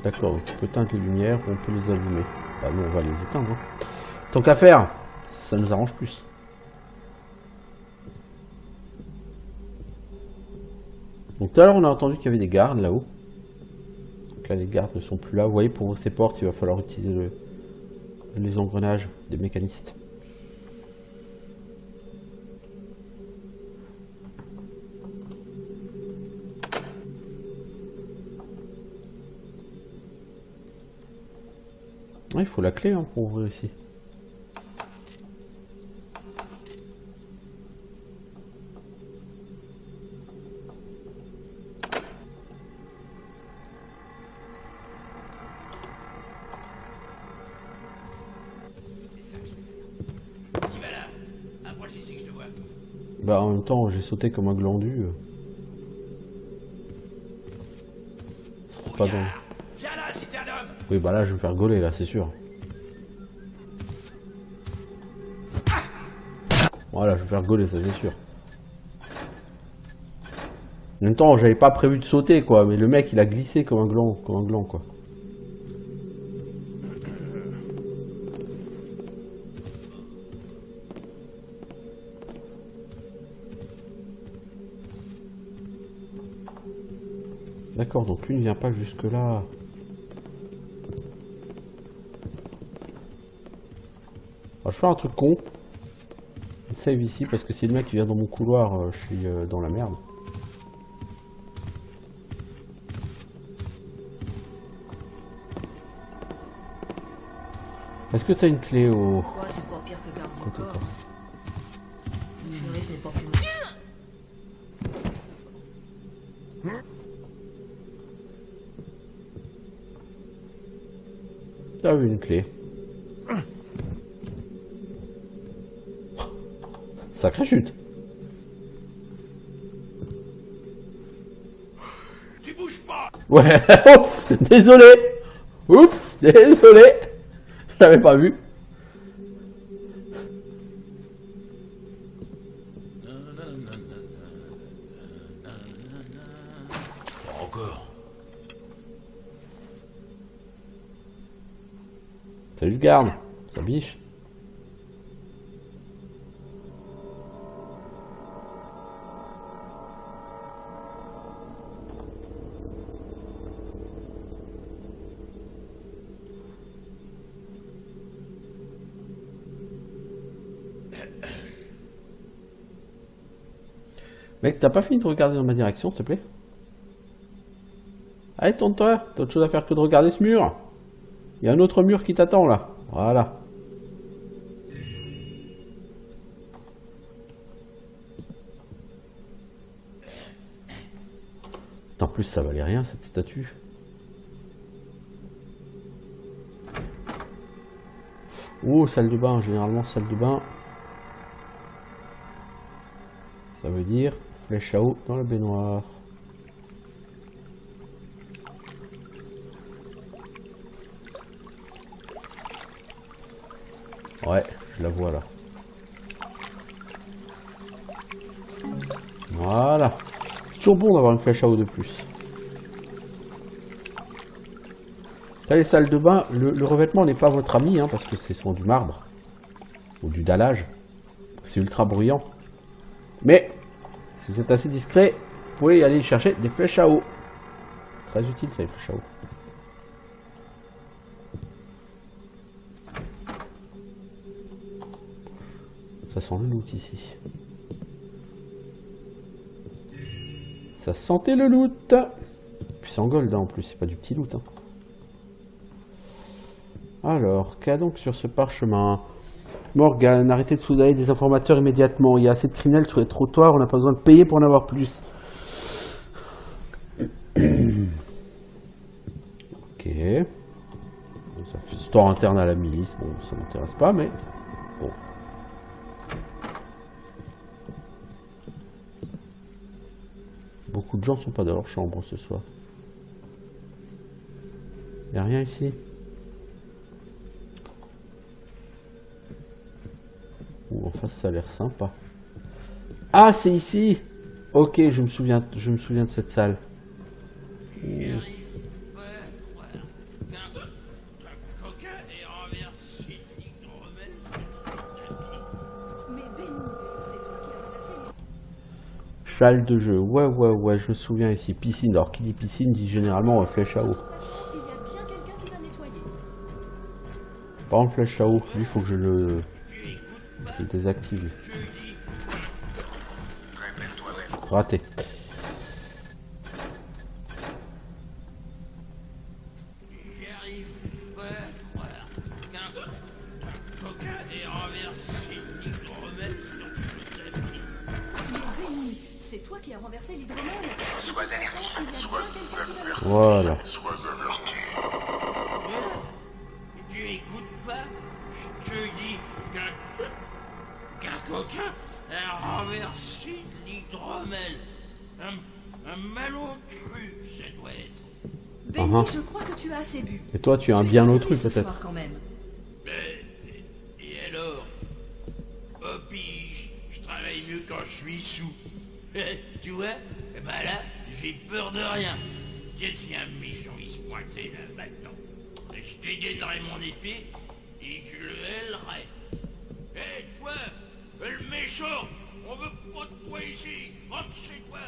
D'accord, donc on peut éteindre les lumières, on peut les allumer. Bah nous on va les éteindre. Hein. Tant qu'à faire, ça nous arrange plus. Donc tout à l'heure on a entendu qu'il y avait des gardes là-haut. Donc là les gardes ne sont plus là. Vous voyez, pour ouvrir ces portes, il va falloir utiliser les engrenages des mécanistes. Il faut la clé hein, pour ouvrir ici. Qui va là? Approche ici que je te vois. Bah en même temps j'ai sauté comme un glandu. C'est pas dans... Viens là si t'es un homme. Oui bah là je vais me faire gauler là c'est sûr. Voilà, je vais me faire gauler, ça c'est sûr. En même temps, j'avais pas prévu de sauter quoi, mais le mec il a glissé comme un gland quoi. D'accord, donc lui ne vient pas jusque là. Alors, je fais un truc con. Save ici parce que si le mec qui vient dans mon couloir, je suis dans la merde. Est-ce que t'as une clé au... Ouais, c'est pas pire que garde du côté corps. quoi. Chérie, je n'ai pas pu T'as vu une clé. Sacrée chute. Tu bouges pas. Ouais, oups, désolé. Oups, désolé. J'avais pas vu. Pas encore. Salut le garde. Ça biche. Mec, t'as pas fini de regarder dans ma direction, s'il te plaît? Allez, tourne-toi, t'as autre chose à faire que de regarder ce mur. Il y a un autre mur qui t'attend, là. Voilà. En plus, ça valait rien, cette statue. Oh, salle de bain, généralement, salle de bain. Ça veut dire flèche à eau dans la baignoire. Ouais, je la vois là. Voilà. C'est toujours bon d'avoir une flèche à eau de plus. Là, les salles de bain, le revêtement n'est pas votre ami, hein, parce que c'est souvent du marbre. Ou du dallage. C'est ultra bruyant. Mais, si vous êtes assez discret, vous pouvez aller chercher des flèches à eau. Très utile, ça, les flèches à eau. Ça sent le loot ici. Ça sentait le loot. Puis c'est en gold, hein, en plus, c'est pas du petit loot. Hein. Alors, qu'a donc sur ce parchemin? Morgan, arrêtez de soudoyer des informateurs immédiatement. Il y a assez de criminels sur les trottoirs, on n'a pas besoin de payer pour en avoir plus. Ok. Ça fait histoire interne à la milice. Bon, ça m'intéresse pas, mais bon. Beaucoup de gens sont pas dans leur chambre ce soir. Il n'y a rien ici. Ou en face ça a l'air sympa. Ah, c'est ici. Ok, je me souviens de cette salle. Salle de jeu, ouais, je me souviens ici. Piscine, alors qui dit piscine dit généralement flèche à eau. Il y a bien quelqu'un qui va nettoyer. Par contre, flèche à eau, lui, il faut que je le désactive. Raté. C'est toi qui as renversé l'hydromel. Sois averti, Voilà. Tu écoutes pas? Je te dis qu'un coquin a renversé l'hydromel. Un malotru, ça doit être. Benny, je crois que tu as assez bu. Et toi, tu as un bien autre truc peut-être. Quand même. Et alors? Oh, puis je travaille mieux quand je suis sous. Tu vois? Eh ben là, j'ai peur de rien. Tiens, si un méchant il se pointait là maintenant, je dégaînerais mon épée et je le hèlerais. Hé, toi, le méchant, on veut pas de toi ici. Rentre chez toi,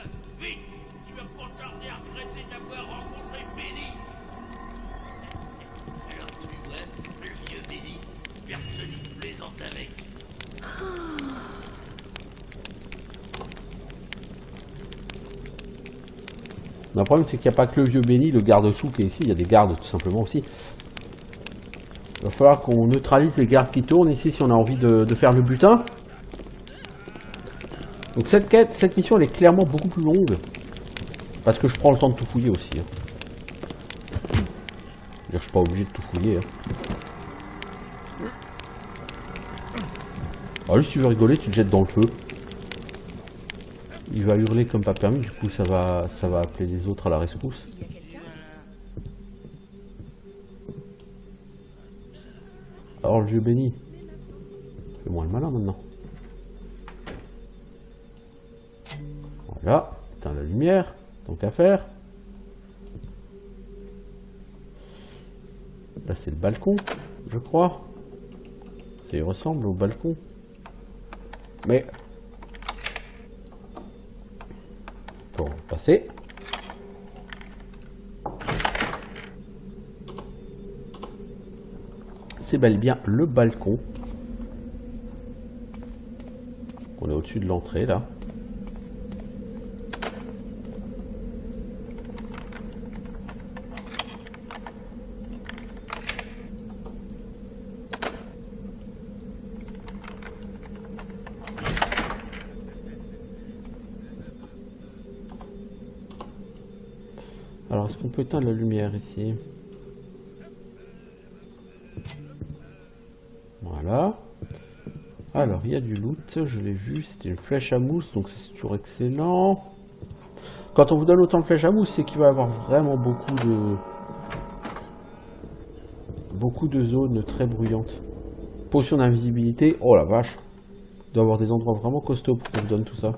vite. Tu vas pas tarder à regretter d'avoir rencontré Benny. Alors tu vois, le vieux Benny, personne ne plaisante avec. Le problème, c'est qu'il n'y a pas que le vieux Benny, le garde-sous qui est ici, il y a des gardes tout simplement aussi. Il va falloir qu'on neutralise les gardes qui tournent ici si on a envie de faire le butin. Donc cette mission, elle est clairement beaucoup plus longue. Parce que je prends le temps de tout fouiller aussi. Hein. Je suis pas obligé de tout fouiller. Hein. Alors lui, si tu veux rigoler, tu te jettes dans le feu. Il va hurler comme pas permis, du coup ça va appeler les autres à la rescousse. Alors le vieux Benny, fais-moi le malin maintenant. Voilà, éteins la lumière, tant qu'à faire. Là c'est le balcon, je crois. Ça y ressemble au balcon. Mais... Bon, passer. C'est bel et bien le balcon. On est au-dessus de l'entrée là. Alors, est-ce qu'on peut éteindre la lumière ici? Voilà. Alors, il y a du loot, je l'ai vu, c'était une flèche à mousse, donc c'est toujours excellent. Quand on vous donne autant de flèches à mousse, c'est qu'il va y avoir vraiment beaucoup de zones très bruyantes. Potion d'invisibilité. Oh la vache. Il doit y avoir des endroits vraiment costauds pour qu'on me donne tout ça.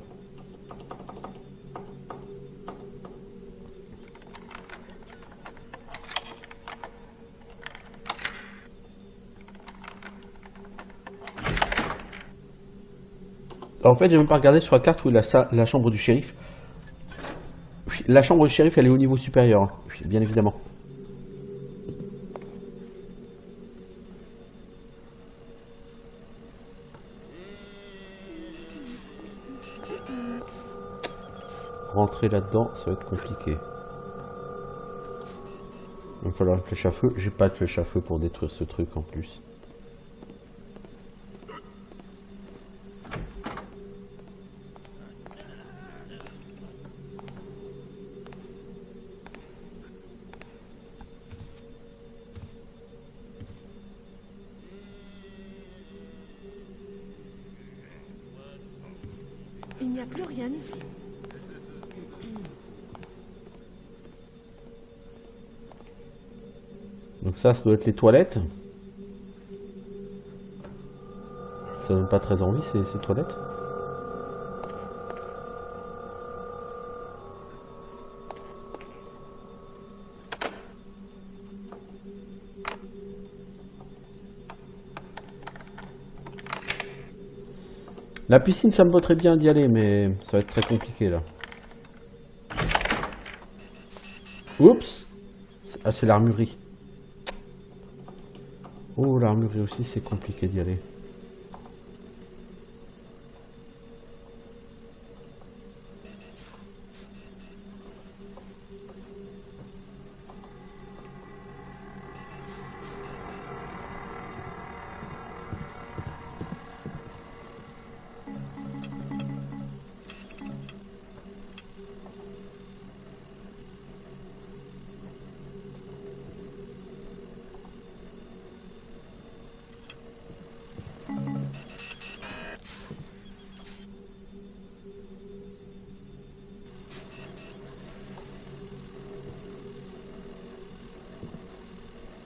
En fait, j'ai même pas regardé sur la carte où est la chambre du shérif. La chambre du shérif, elle est au niveau supérieur, hein. Bien évidemment. Rentrer là-dedans, ça va être compliqué. Il va me falloir une flèche à feu. J'ai pas de flèche à feu pour détruire ce truc en plus. Il n'y a plus rien ici. Donc ça doit être les toilettes. Ça donne pas très envie ces toilettes. La piscine, ça me vaudrait bien d'y aller, mais ça va être très compliqué là. Oups! Ah, c'est l'armurerie. Oh, l'armurerie aussi, c'est compliqué d'y aller.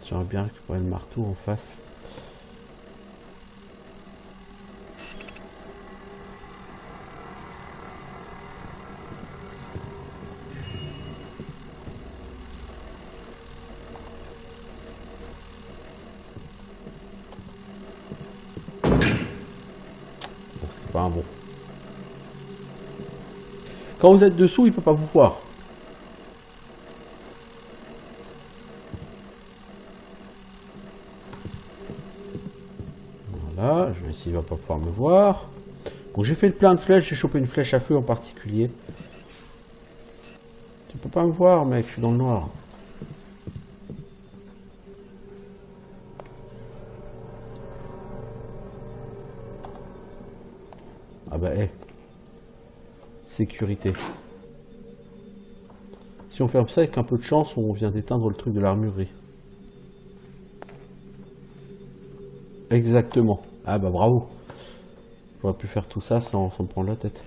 J'aimerais bien récupérer le marteau en face. Bon, c'est pas un bon. Quand vous êtes dessous, il peut pas vous voir. Voilà, je vais essayer, il va pas pouvoir me voir. Bon, j'ai fait le plein de flèches, j'ai chopé une flèche à feu en particulier. Tu peux pas me voir, mec, je suis dans le noir. Ah bah, hé. Sécurité. Si on ferme ça avec un peu de chance, on vient d'éteindre le truc de l'armurerie. Exactement. Ah bah bravo. J'aurais pu faire tout ça sans me prendre la tête.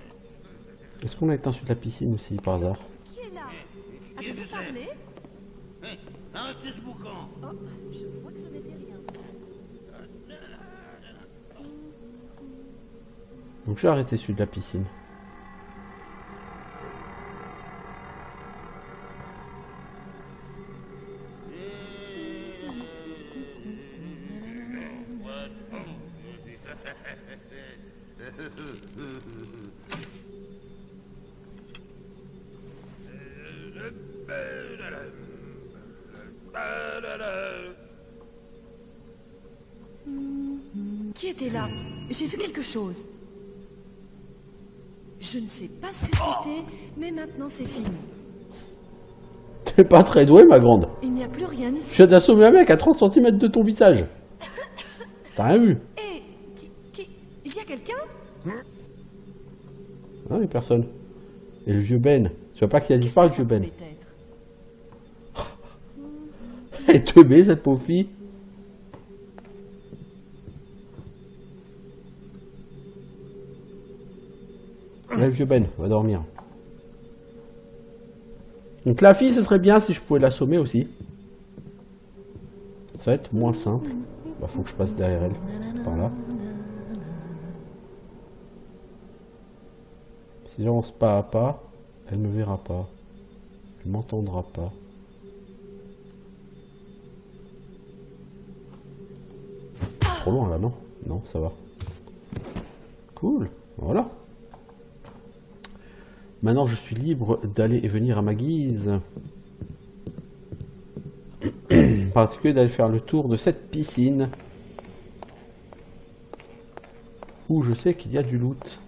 Est-ce qu'on a éteint sur la piscine aussi par hasard? Qui est là? Qu'est-ce que Avez-vous c'est? parlé? Arrêtez ce boucan. Oh, je crois que ce n'était rien. Donc j'ai arrêté celui de la piscine. Qui était là? J'ai vu quelque chose. Je ne sais pas ce que c'était, mais maintenant c'est fini. T'es pas très doué, ma grande. Il n'y a plus rien Je ici. viens d'assommer un mec à 30 cm de ton visage. T'as rien vu? Hé, il y a quelqu'un? Non, les personnes. Et le vieux Ben. Tu vois pas qu'il a disparu, le vieux Ben. Peut-être. Elle est teubée, cette pauvre fille. Là, le vieux Ben, on va dormir. Donc la fille, ce serait bien si je pouvais l'assommer aussi. Ça va être moins simple. Bah, faut que je passe derrière elle. Par là. Si j'avance pas à pas, elle me verra pas. Elle m'entendra pas. Trop loin là, non? Non, ça va. Cool, voilà. Maintenant, je suis libre d'aller et venir à ma guise. En particulier d'aller faire le tour de cette piscine. Où je sais qu'il y a du loot.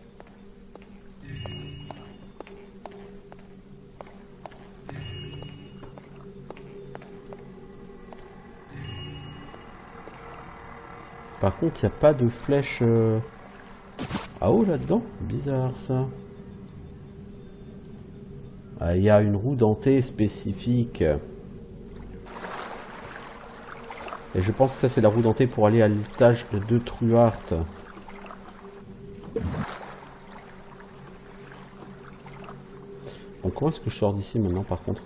Par contre, il n'y a pas de flèche à eau là-dedans. Bizarre ça. Ah, il y a une roue dentée spécifique. Et je pense que ça c'est la roue dentée pour aller à l'étage de Truart. Bon, comment est-ce que je sors d'ici maintenant par contre?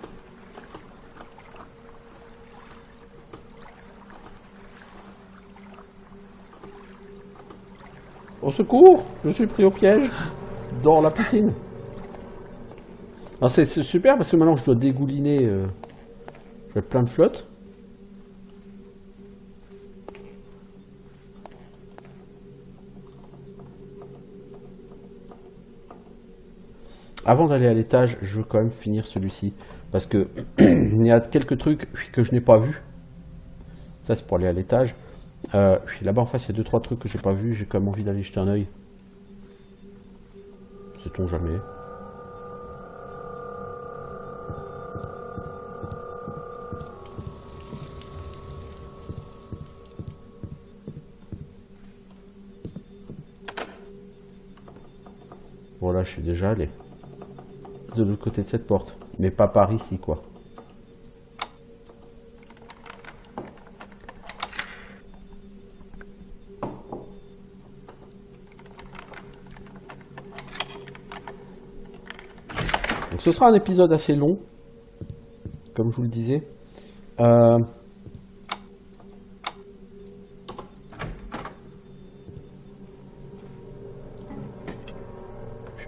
Au secours! Je suis pris au piège dans la piscine. C'est super parce que maintenant je dois dégouliner. Je vais plein de flotte. Avant d'aller à l'étage, je veux quand même finir celui-ci. Parce que il y a quelques trucs que je n'ai pas vus. Ça c'est pour aller à l'étage. Là-bas en face, il y a 2-3 trucs que j'ai pas vus. J'ai quand même envie d'aller jeter un oeil. Sait-on jamais. Voilà, je suis déjà allé. De l'autre côté de cette porte. Mais pas par ici, quoi. Donc ce sera un épisode assez long. Comme je vous le disais.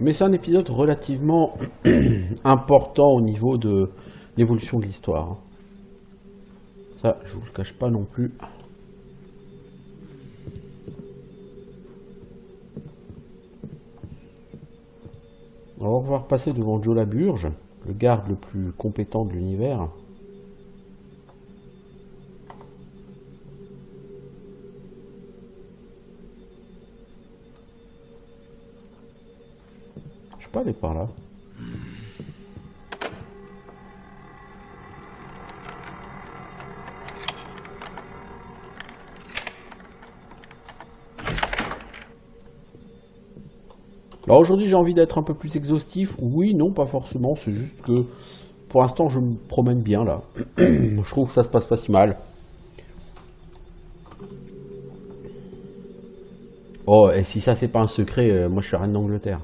Mais c'est un épisode relativement important au niveau de l'évolution de l'histoire. Ça, je vous le cache pas non plus. On va pouvoir passer devant Joe Laburge, le garde le plus compétent de l'univers. Je peux pas aller par là. Alors aujourd'hui j'ai envie d'être un peu plus exhaustif. Oui, non, pas forcément. C'est juste que pour l'instant je me promène bien là. Je trouve que ça se passe pas si mal. Oh, et si ça c'est pas un secret, moi je suis reine d'Angleterre.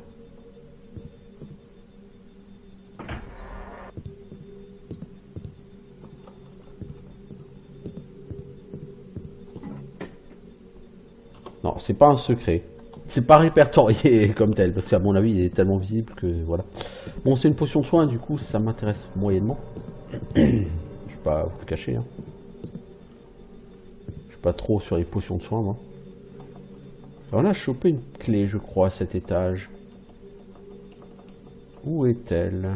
Non, c'est pas un secret. C'est pas répertorié comme tel, parce qu'à mon avis, il est tellement visible que voilà. Bon, c'est une potion de soin, du coup, ça m'intéresse moyennement. Je vais pas vous le cacher. Hein. Je suis pas trop sur les potions de soin, moi. Alors là, j'ai chopé une clé, je crois, à cet étage. Où est-elle?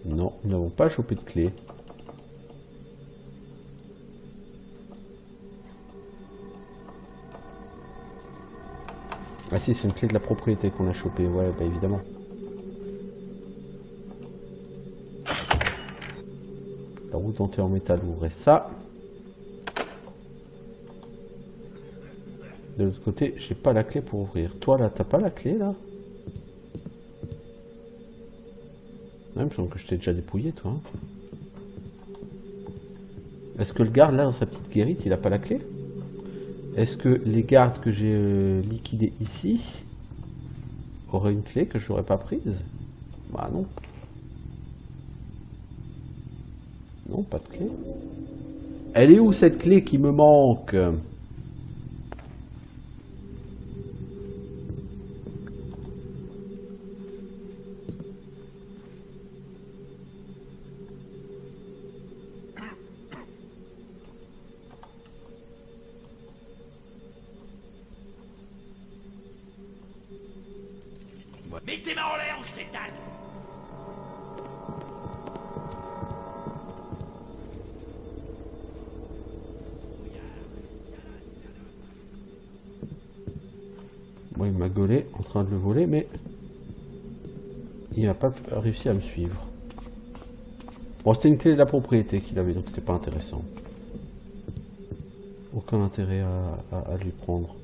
Non, nous n'avons pas chopé de clé. Ah si, c'est une clé de la propriété qu'on a chopée, ouais, bah évidemment. La roue dentée en métal ouvrait ça. De l'autre côté, j'ai pas la clé pour ouvrir. Toi là, t'as pas la clé là? Ouais, il me semble que je t'ai déjà dépouillé, toi. Hein. Est-ce que le garde là, dans sa petite guérite, il a pas la clé? Est-ce que les gardes que j'ai liquidés ici auraient une clé que je n'aurais pas prise? Bah non. Non. Non, pas de clé. Elle est où cette clé qui me manque? Mets tes mains en l'air ou je t'étale. Bon, il m'a gaulé en train de le voler, mais il n'a pas réussi à me suivre. Bon, c'était une clé de la propriété qu'il avait, donc c'était pas intéressant. Aucun intérêt à lui prendre.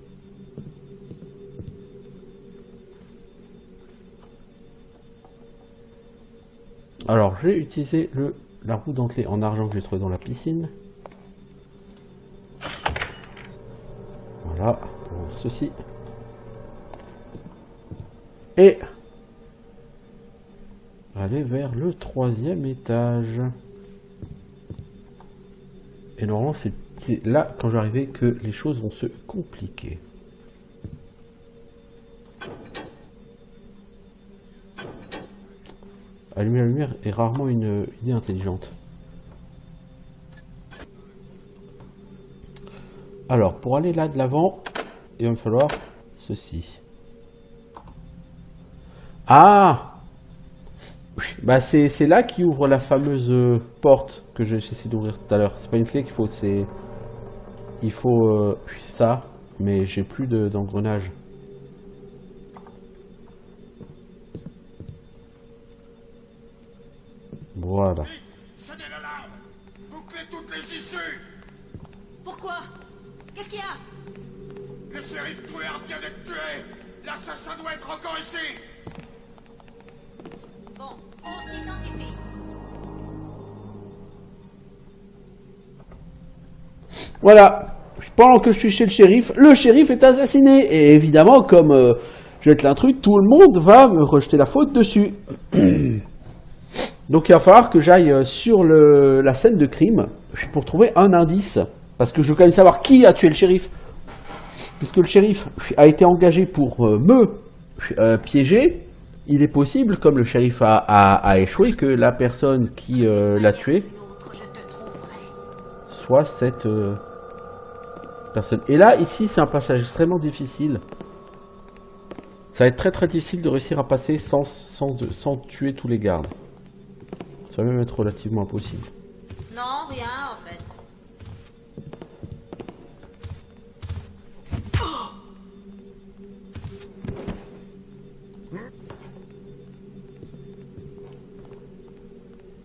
Alors, j'ai utilisé la roue dentelée en argent que j'ai trouvé dans la piscine. Voilà, pour ouvrir ceci. Et aller vers le 3e étage. Et normalement, c'est là, quand j'arrivais, que les choses vont se compliquer. Allumer la lumière est rarement une idée intelligente. Alors, pour aller là de l'avant, il va me falloir ceci. Ah! Bah c'est là qui ouvre la fameuse porte que j'ai essayé d'ouvrir tout à l'heure. C'est pas une clé qu'il faut, c'est... Il faut ça, mais j'ai plus d'engrenage. Voilà. Sonnez l'alarme. Bouclez toutes les issues. Pourquoi? Qu'est-ce qu'il y a? Le shérif Truard vient d'être tué. L'assassin doit être encore ici. Bon, on s'identifie. Voilà. Pendant que je suis chez le shérif est assassiné. Et évidemment, comme je vais être l'intrus, tout le monde va me rejeter la faute dessus. Donc il va falloir que j'aille sur la scène de crime pour trouver un indice. Parce que je veux quand même savoir qui a tué le shérif. Puisque le shérif a été engagé pour me piéger, il est possible, comme le shérif a échoué, que la personne qui l'a tué soit cette personne. Et là, ici, c'est un passage extrêmement difficile. Ça va être très très difficile de réussir à passer sans tuer tous les gardes. Ça va même être relativement impossible. Non, rien en fait.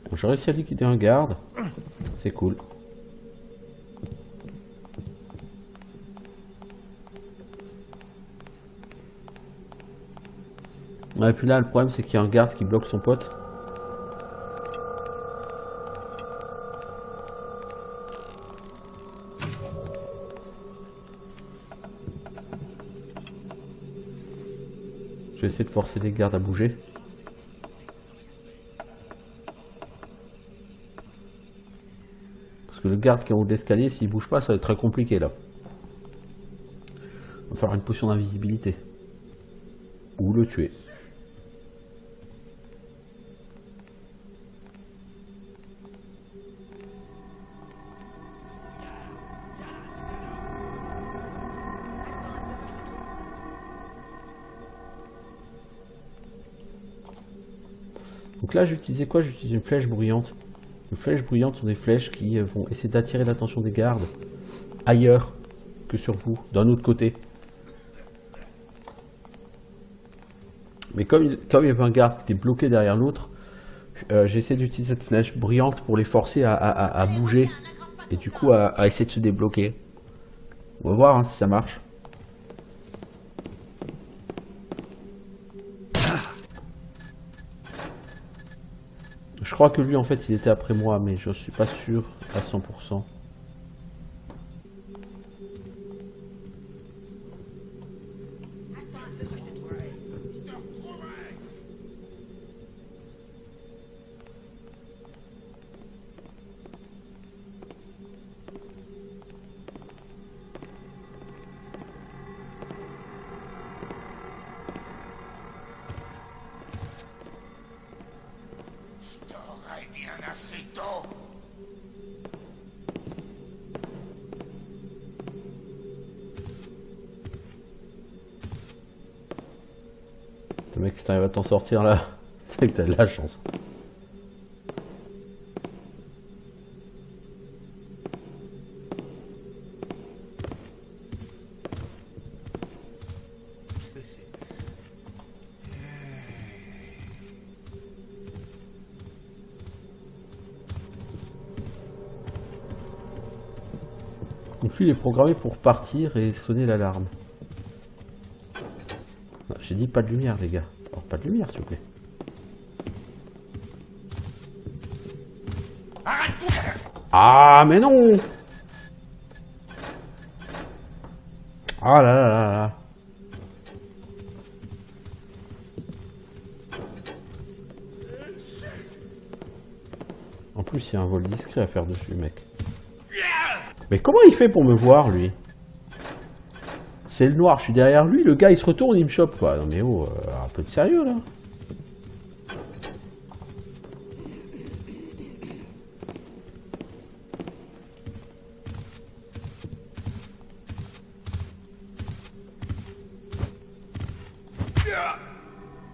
Bon, j'ai réussi à liquider un garde. C'est cool. Ouais, et puis là, le problème, c'est qu'il y a un garde qui bloque son pote. Je vais essayer de forcer les gardes à bouger. Parce que le garde qui est en haut de l'escalier, s'il bouge pas, ça va être très compliqué là. Il va falloir une potion d'invisibilité. Ou le tuer. Donc là, j'ai utilisé quoi? J'ai utilisé une flèche bruyante. Les flèches bruyantes sont des flèches qui vont essayer d'attirer l'attention des gardes ailleurs que sur vous, d'un autre côté. Mais comme il y avait un garde qui était bloqué derrière l'autre, j'ai essayé d'utiliser cette flèche bruyante pour les forcer à bouger et du coup à essayer de se débloquer. On va voir hein, si ça marche. Je crois que lui en fait il était après moi mais je suis pas sûr à 100%. Mec, si t'arrives à t'en sortir là, c'est que t'as de la chance. Donc lui il est programmé pour partir et sonner l'alarme. J'ai dit pas de lumière les gars. Alors pas de lumière s'il vous plaît. Ah mais non. Ah là là là là. En plus il y a un vol discret à faire dessus mec. Mais comment il fait pour me voir, lui? C'est le noir, je suis derrière lui, le gars il se retourne, il me chope quoi. Non mais oh, un peu de sérieux là.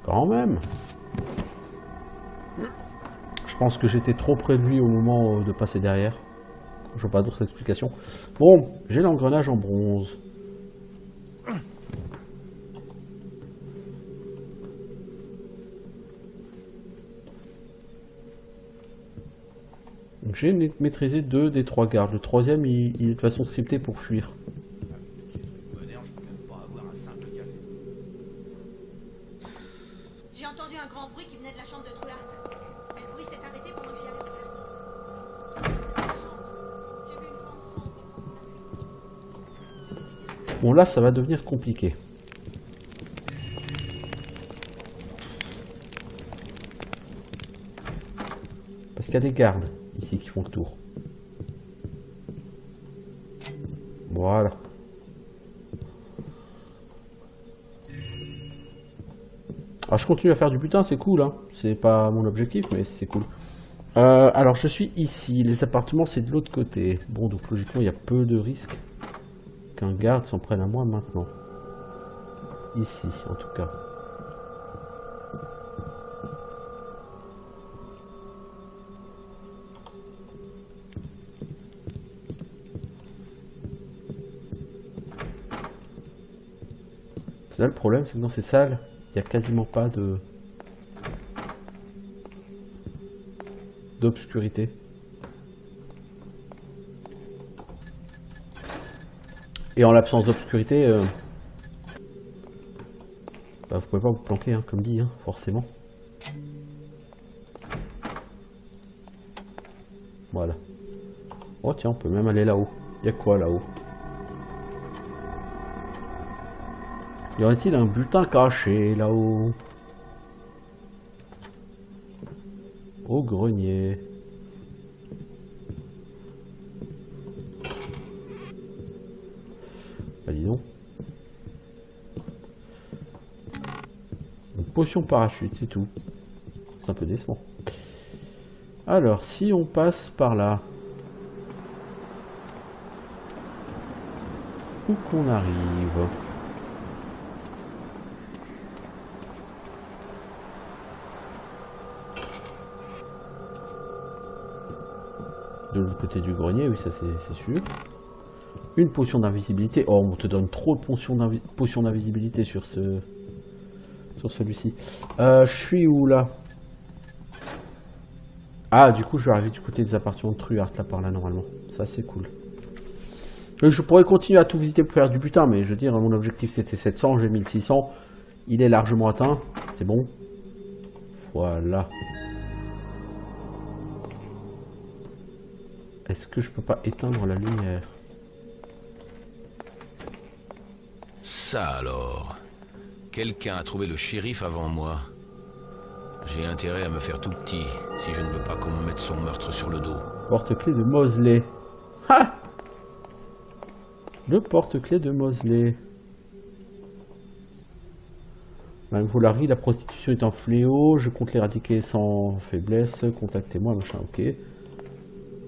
Quand même. Je pense que j'étais trop près de lui au moment de passer derrière. Je vois pas d'autres explications. Bon, j'ai l'engrenage en bronze. J'ai maîtrisé 2 des 3 gardes. Le troisième, il est de façon scriptée pour fuir. J'ai entendu un grand bruit qui venait de la chambre de Truart. Mais le bruit s'est arrêté pendant que j'y allais dans la chambre. J'ai vu une forme sombre. Bon, là, ça va devenir compliqué. Parce qu'il y a des gardes ici qui font le tour. Voilà. Alors je continue à faire du butin, c'est cool, hein. C'est pas mon objectif, mais c'est cool. Alors je suis ici, les appartements c'est de l'autre côté. Bon, donc logiquement il y a peu de risques qu'un garde s'en prenne à moi maintenant. Ici, en tout cas. Là le problème c'est que dans ces salles il n'y a quasiment pas d'obscurité. Et en l'absence d'obscurité bah, vous pouvez pas vous planquer hein, comme dit hein, forcément. Voilà. Oh tiens on peut même aller là-haut. Il y a quoi là-haut? Y aurait-il un butin caché là-haut? Au grenier. Bah dis donc. Une potion parachute, c'est tout. C'est un peu décevant. Alors, si on passe par là. Où qu'on arrive? De l'autre côté du grenier, oui, ça c'est sûr. Une potion d'invisibilité. Oh, on te donne trop de potions d'invisibilité sur celui-ci. Je suis où là? Ah, du coup, je vais arriver du côté des appartements de Truart, là par là, normalement. Ça, c'est cool. Je pourrais continuer à tout visiter pour faire du butin, mais je veux dire, mon objectif c'était 700, j'ai 1600. Il est largement atteint. C'est bon. Voilà. Est-ce que je peux pas éteindre la lumière? Ça alors. Quelqu'un a trouvé le shérif avant moi. J'ai intérêt à me faire tout petit si je ne veux pas qu'on me mette son meurtre sur le dos. Porte-clés de Mosley. Ha! Le porte-clés de Mosley. Madame Volary, la prostitution est un fléau. Je compte l'éradiquer sans faiblesse. Contactez-moi, machin, ok.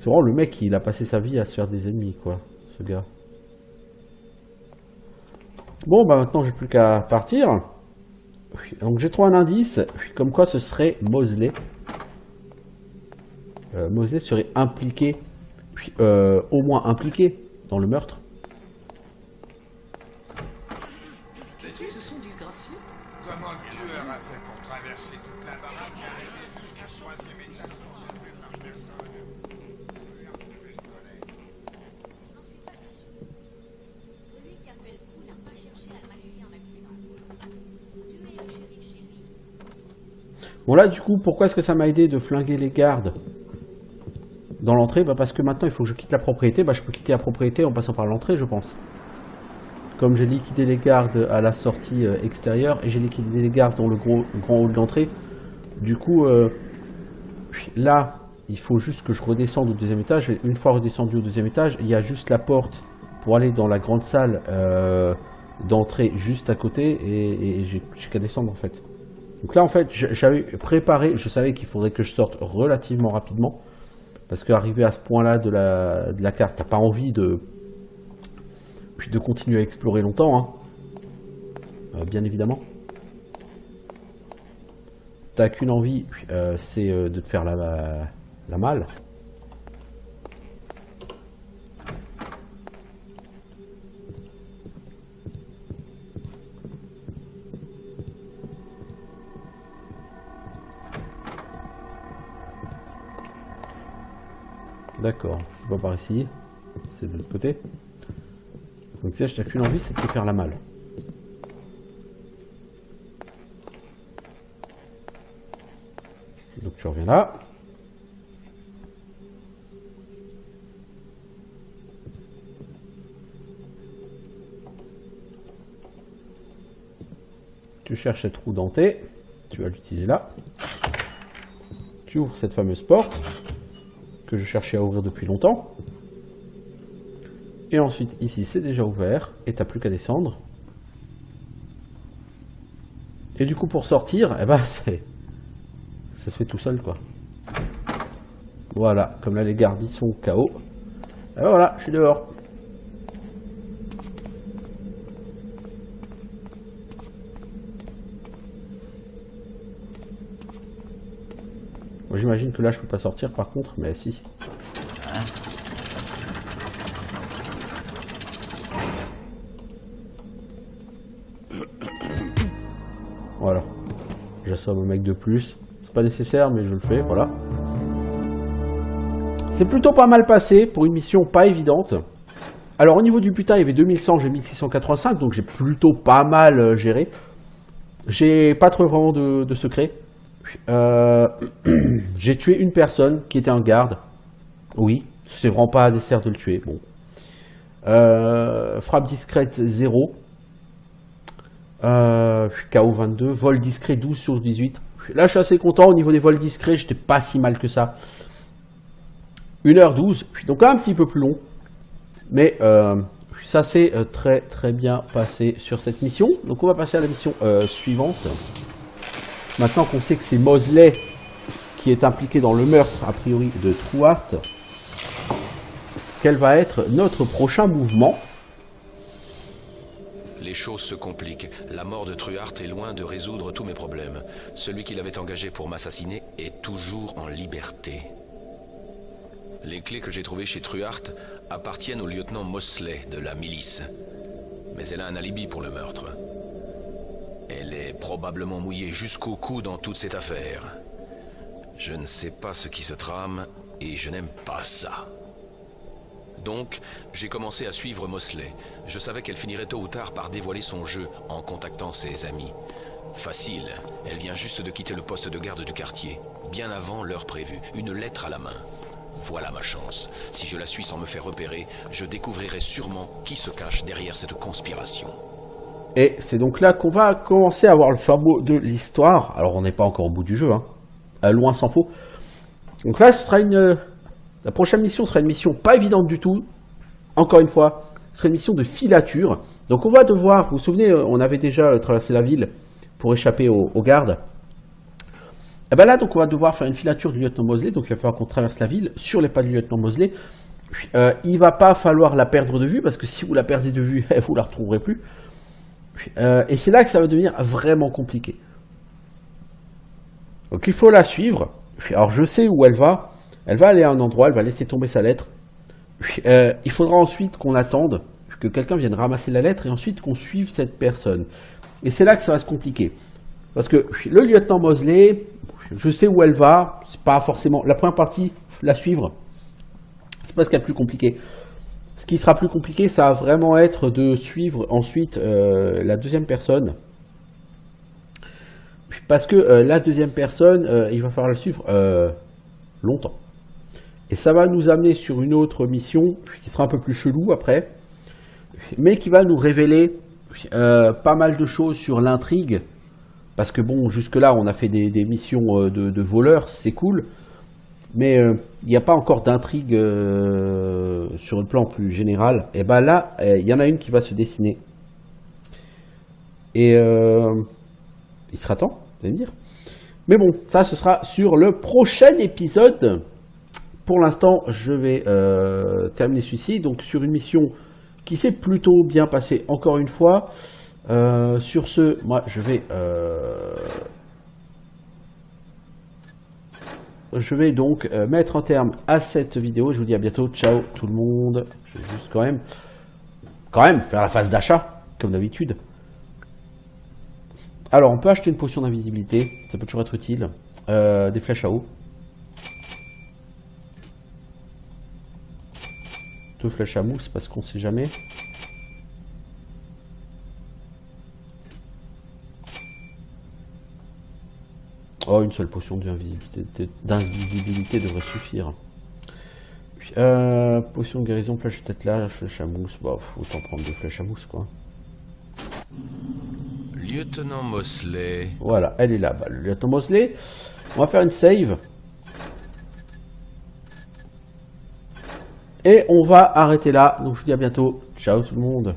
C'est vraiment le mec, il a passé sa vie à se faire des ennemis, quoi, ce gars. Bon, bah maintenant, j'ai plus qu'à partir. Donc j'ai trouvé un indice, comme quoi ce serait Mosley. Mosley serait impliqué, au moins impliqué dans le meurtre. Ce sont disgracieux. Comment le tueur a fait pour traverser toute la baraque et arriver jusqu'au 3e étage sans saluer par personne? J'en suis pas si sûr. Celui qui a fait le coup n'a pas cherché à le maquiller en accident. Tuer le shérif chez lui. Bon là du coup, pourquoi est-ce que ça m'a aidé de flinguer les gardes dans l'entrée? Parce que maintenant il faut que je quitte la propriété. Je peux quitter la propriété en passant par l'entrée, je pense. Comme j'ai liquidé les gardes à la sortie extérieure et j'ai liquidé les gardes dans le grand hall d'entrée, du coup, là, il faut juste que je redescende au 2e étage. Et une fois redescendu au 2e étage, il y a juste la porte pour aller dans la grande salle d'entrée juste à côté et j'ai qu'à descendre en fait. Donc là, en fait, j'avais préparé, je savais qu'il faudrait que je sorte relativement rapidement parce qu'arrivé à ce point-là de la carte, t'as pas envie de continuer à explorer longtemps, hein. Bien évidemment. T'as qu'une envie, c'est de te faire la malle. D'accord, c'est pas par ici, c'est de l'autre côté. Donc ça, je n'ai qu'une envie, c'est de te faire la malle. Donc tu reviens là. Tu cherches cette roue dentée. Tu vas l'utiliser là. Tu ouvres cette fameuse porte que je cherchais à ouvrir depuis longtemps. Et ensuite, ici, c'est déjà ouvert, et t'as plus qu'à descendre. Et du coup, pour sortir, ça se fait tout seul, quoi. Voilà, comme là, les gardes, ils sont KO. Et voilà, je suis dehors. Bon, j'imagine que là, je peux pas sortir, par contre, mais si. Voilà, j'assomme un mec de plus. C'est pas nécessaire, mais je le fais, voilà. C'est plutôt pas mal passé pour une mission pas évidente. Alors au niveau du butin, il y avait 2100, j'ai 1685, donc j'ai plutôt pas mal géré. J'ai pas trouvé vraiment de secret. J'ai tué une personne qui était un garde. Oui, c'est vraiment pas nécessaire de le tuer. Bon. Frappe discrète 0. KO 22, vol discret 12 sur 18. Là, je suis assez content. Au niveau des vols discrets, j'étais pas si mal que ça. 1h12, donc là, un petit peu plus long. Mais ça s'est très très bien passé sur cette mission. Donc, on va passer à la mission suivante. Maintenant qu'on sait que c'est Mosley qui est impliqué dans le meurtre, a priori, de Truart, quel va être notre prochain mouvement? Les choses se compliquent. La mort de Truart est loin de résoudre tous mes problèmes. Celui qui l'avait engagé pour m'assassiner est toujours en liberté. Les clés que j'ai trouvées chez Truart appartiennent au lieutenant Mosley de la milice. Mais elle a un alibi pour le meurtre. Elle est probablement mouillée jusqu'au cou dans toute cette affaire. Je ne sais pas ce qui se trame et je n'aime pas ça. Donc, j'ai commencé à suivre Mosley. Je savais qu'elle finirait tôt ou tard par dévoiler son jeu en contactant ses amis. Facile, elle vient juste de quitter le poste de garde du quartier, bien avant l'heure prévue, une lettre à la main. Voilà ma chance. Si je la suis sans me faire repérer, je découvrirai sûrement qui se cache derrière cette conspiration. Et c'est donc là qu'on va commencer à voir le fin mot de l'histoire. Alors on n'est pas encore au bout du jeu, hein. Loin s'en faut. Donc là, ce sera la prochaine mission sera une mission pas évidente du tout. Encore une fois, ce sera une mission de filature. Donc on va devoir, vous vous souvenez, on avait déjà traversé la ville pour échapper aux gardes. Et bien là, donc on va devoir faire une filature du lieutenant Mosley. Donc il va falloir qu'on traverse la ville sur les pas du lieutenant Mosley. Il va pas falloir la perdre de vue, parce que si vous la perdez de vue, vous la retrouverez plus. Et c'est là que ça va devenir vraiment compliqué. Donc il faut la suivre. Alors je sais où elle va. Elle va aller à un endroit, elle va laisser tomber sa lettre. Il faudra ensuite qu'on attende que quelqu'un vienne ramasser la lettre et ensuite qu'on suive cette personne. Et c'est là que ça va se compliquer. Parce que le lieutenant Mosley, je sais où elle va, c'est pas forcément... La première partie, la suivre, c'est pas ce qu'il y a de plus compliqué. Ce qui sera plus compliqué, ça va vraiment être de suivre ensuite la deuxième personne. Parce que la deuxième personne, il va falloir la suivre longtemps. Et ça va nous amener sur une autre mission, qui sera un peu plus chelou après, mais qui va nous révéler pas mal de choses sur l'intrigue. Parce que bon, jusque-là, on a fait des missions de voleurs, c'est cool. Mais il n'y a pas encore d'intrigue sur le plan plus général. Et ben là, il y en a une qui va se dessiner. Et il sera temps, vous allez me dire. Mais bon, ça, ce sera sur le prochain épisode. Pour l'instant, je vais terminer celui-ci. Donc sur une mission qui s'est plutôt bien passée, encore une fois. Sur ce, moi, je vais donc mettre un terme à cette vidéo. Je vous dis à bientôt. Ciao tout le monde. Je vais juste quand même faire la phase d'achat, comme d'habitude. Alors, on peut acheter une potion d'invisibilité. Ça peut toujours être utile. Des flèches à eau. 2 flèches à mousse, parce qu'on sait jamais. Oh, une seule potion d'invisibilité devrait suffire. Potion de guérison, flèche de tête là, flèche à mousse. Bah, autant prendre 2 flèches à mousse, quoi. Lieutenant Mosley. Voilà, elle est là. Bah, le lieutenant Mosley. On va faire une save. Et on va arrêter là. Donc je vous dis à bientôt. Ciao tout le monde.